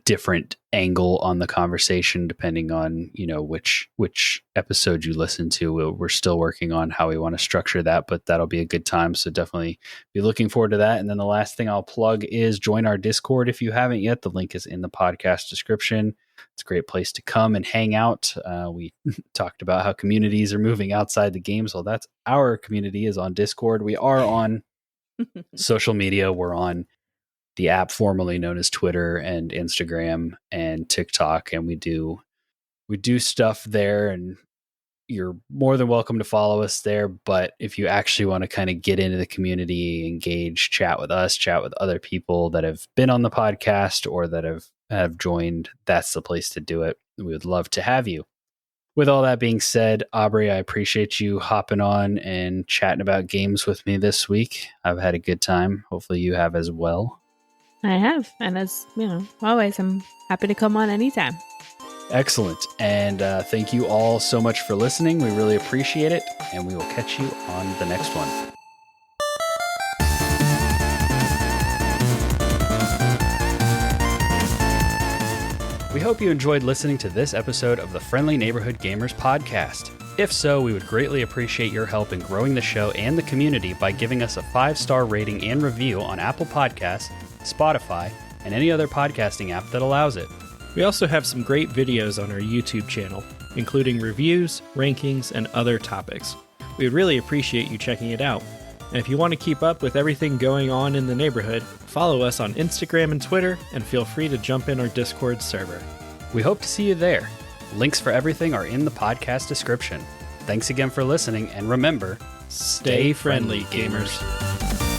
different angle on the conversation depending on, you know, which episode you listen to. We're still working on how we want to structure that, but that'll be a good time. So definitely be looking forward to that. And then the last thing I'll plug is join our Discord if you haven't yet. The link is in the podcast description. It's a great place to come and hang out. We talked about how communities are moving outside the games. Well, that's our community is on Discord. We are on social media. We're on the app formerly known as Twitter and Instagram and TikTok. And we do stuff there, and you're more than welcome to follow us there. But if you actually want to kind of get into the community, engage, chat with us, chat with other people that have been on the podcast or that have joined, that's the place to do it. We would love to have you. With all that being said, Aubrey, I appreciate you hopping on and chatting about games with me this week. I've had a good time. Hopefully you have as well. I have. And as you know, always, I'm happy to come on anytime. Excellent. And thank you all so much for listening. We really appreciate it. And we will catch you on the next one. We hope you enjoyed listening to this episode of the Friendly Neighborhood Gamers podcast. If so, we would greatly appreciate your help in growing the show and the community by giving us a 5-star rating and review on Apple Podcasts, Spotify, and any other podcasting app that allows it. We also have some great videos on our YouTube channel, including reviews, rankings, and other topics. We would really appreciate you checking it out. And if you want to keep up with everything going on in the neighborhood, follow us on Instagram and Twitter, and feel free to jump in our Discord server. We hope to see you there. Links for everything are in the podcast description. Thanks again for listening, and remember, Stay friendly, gamers.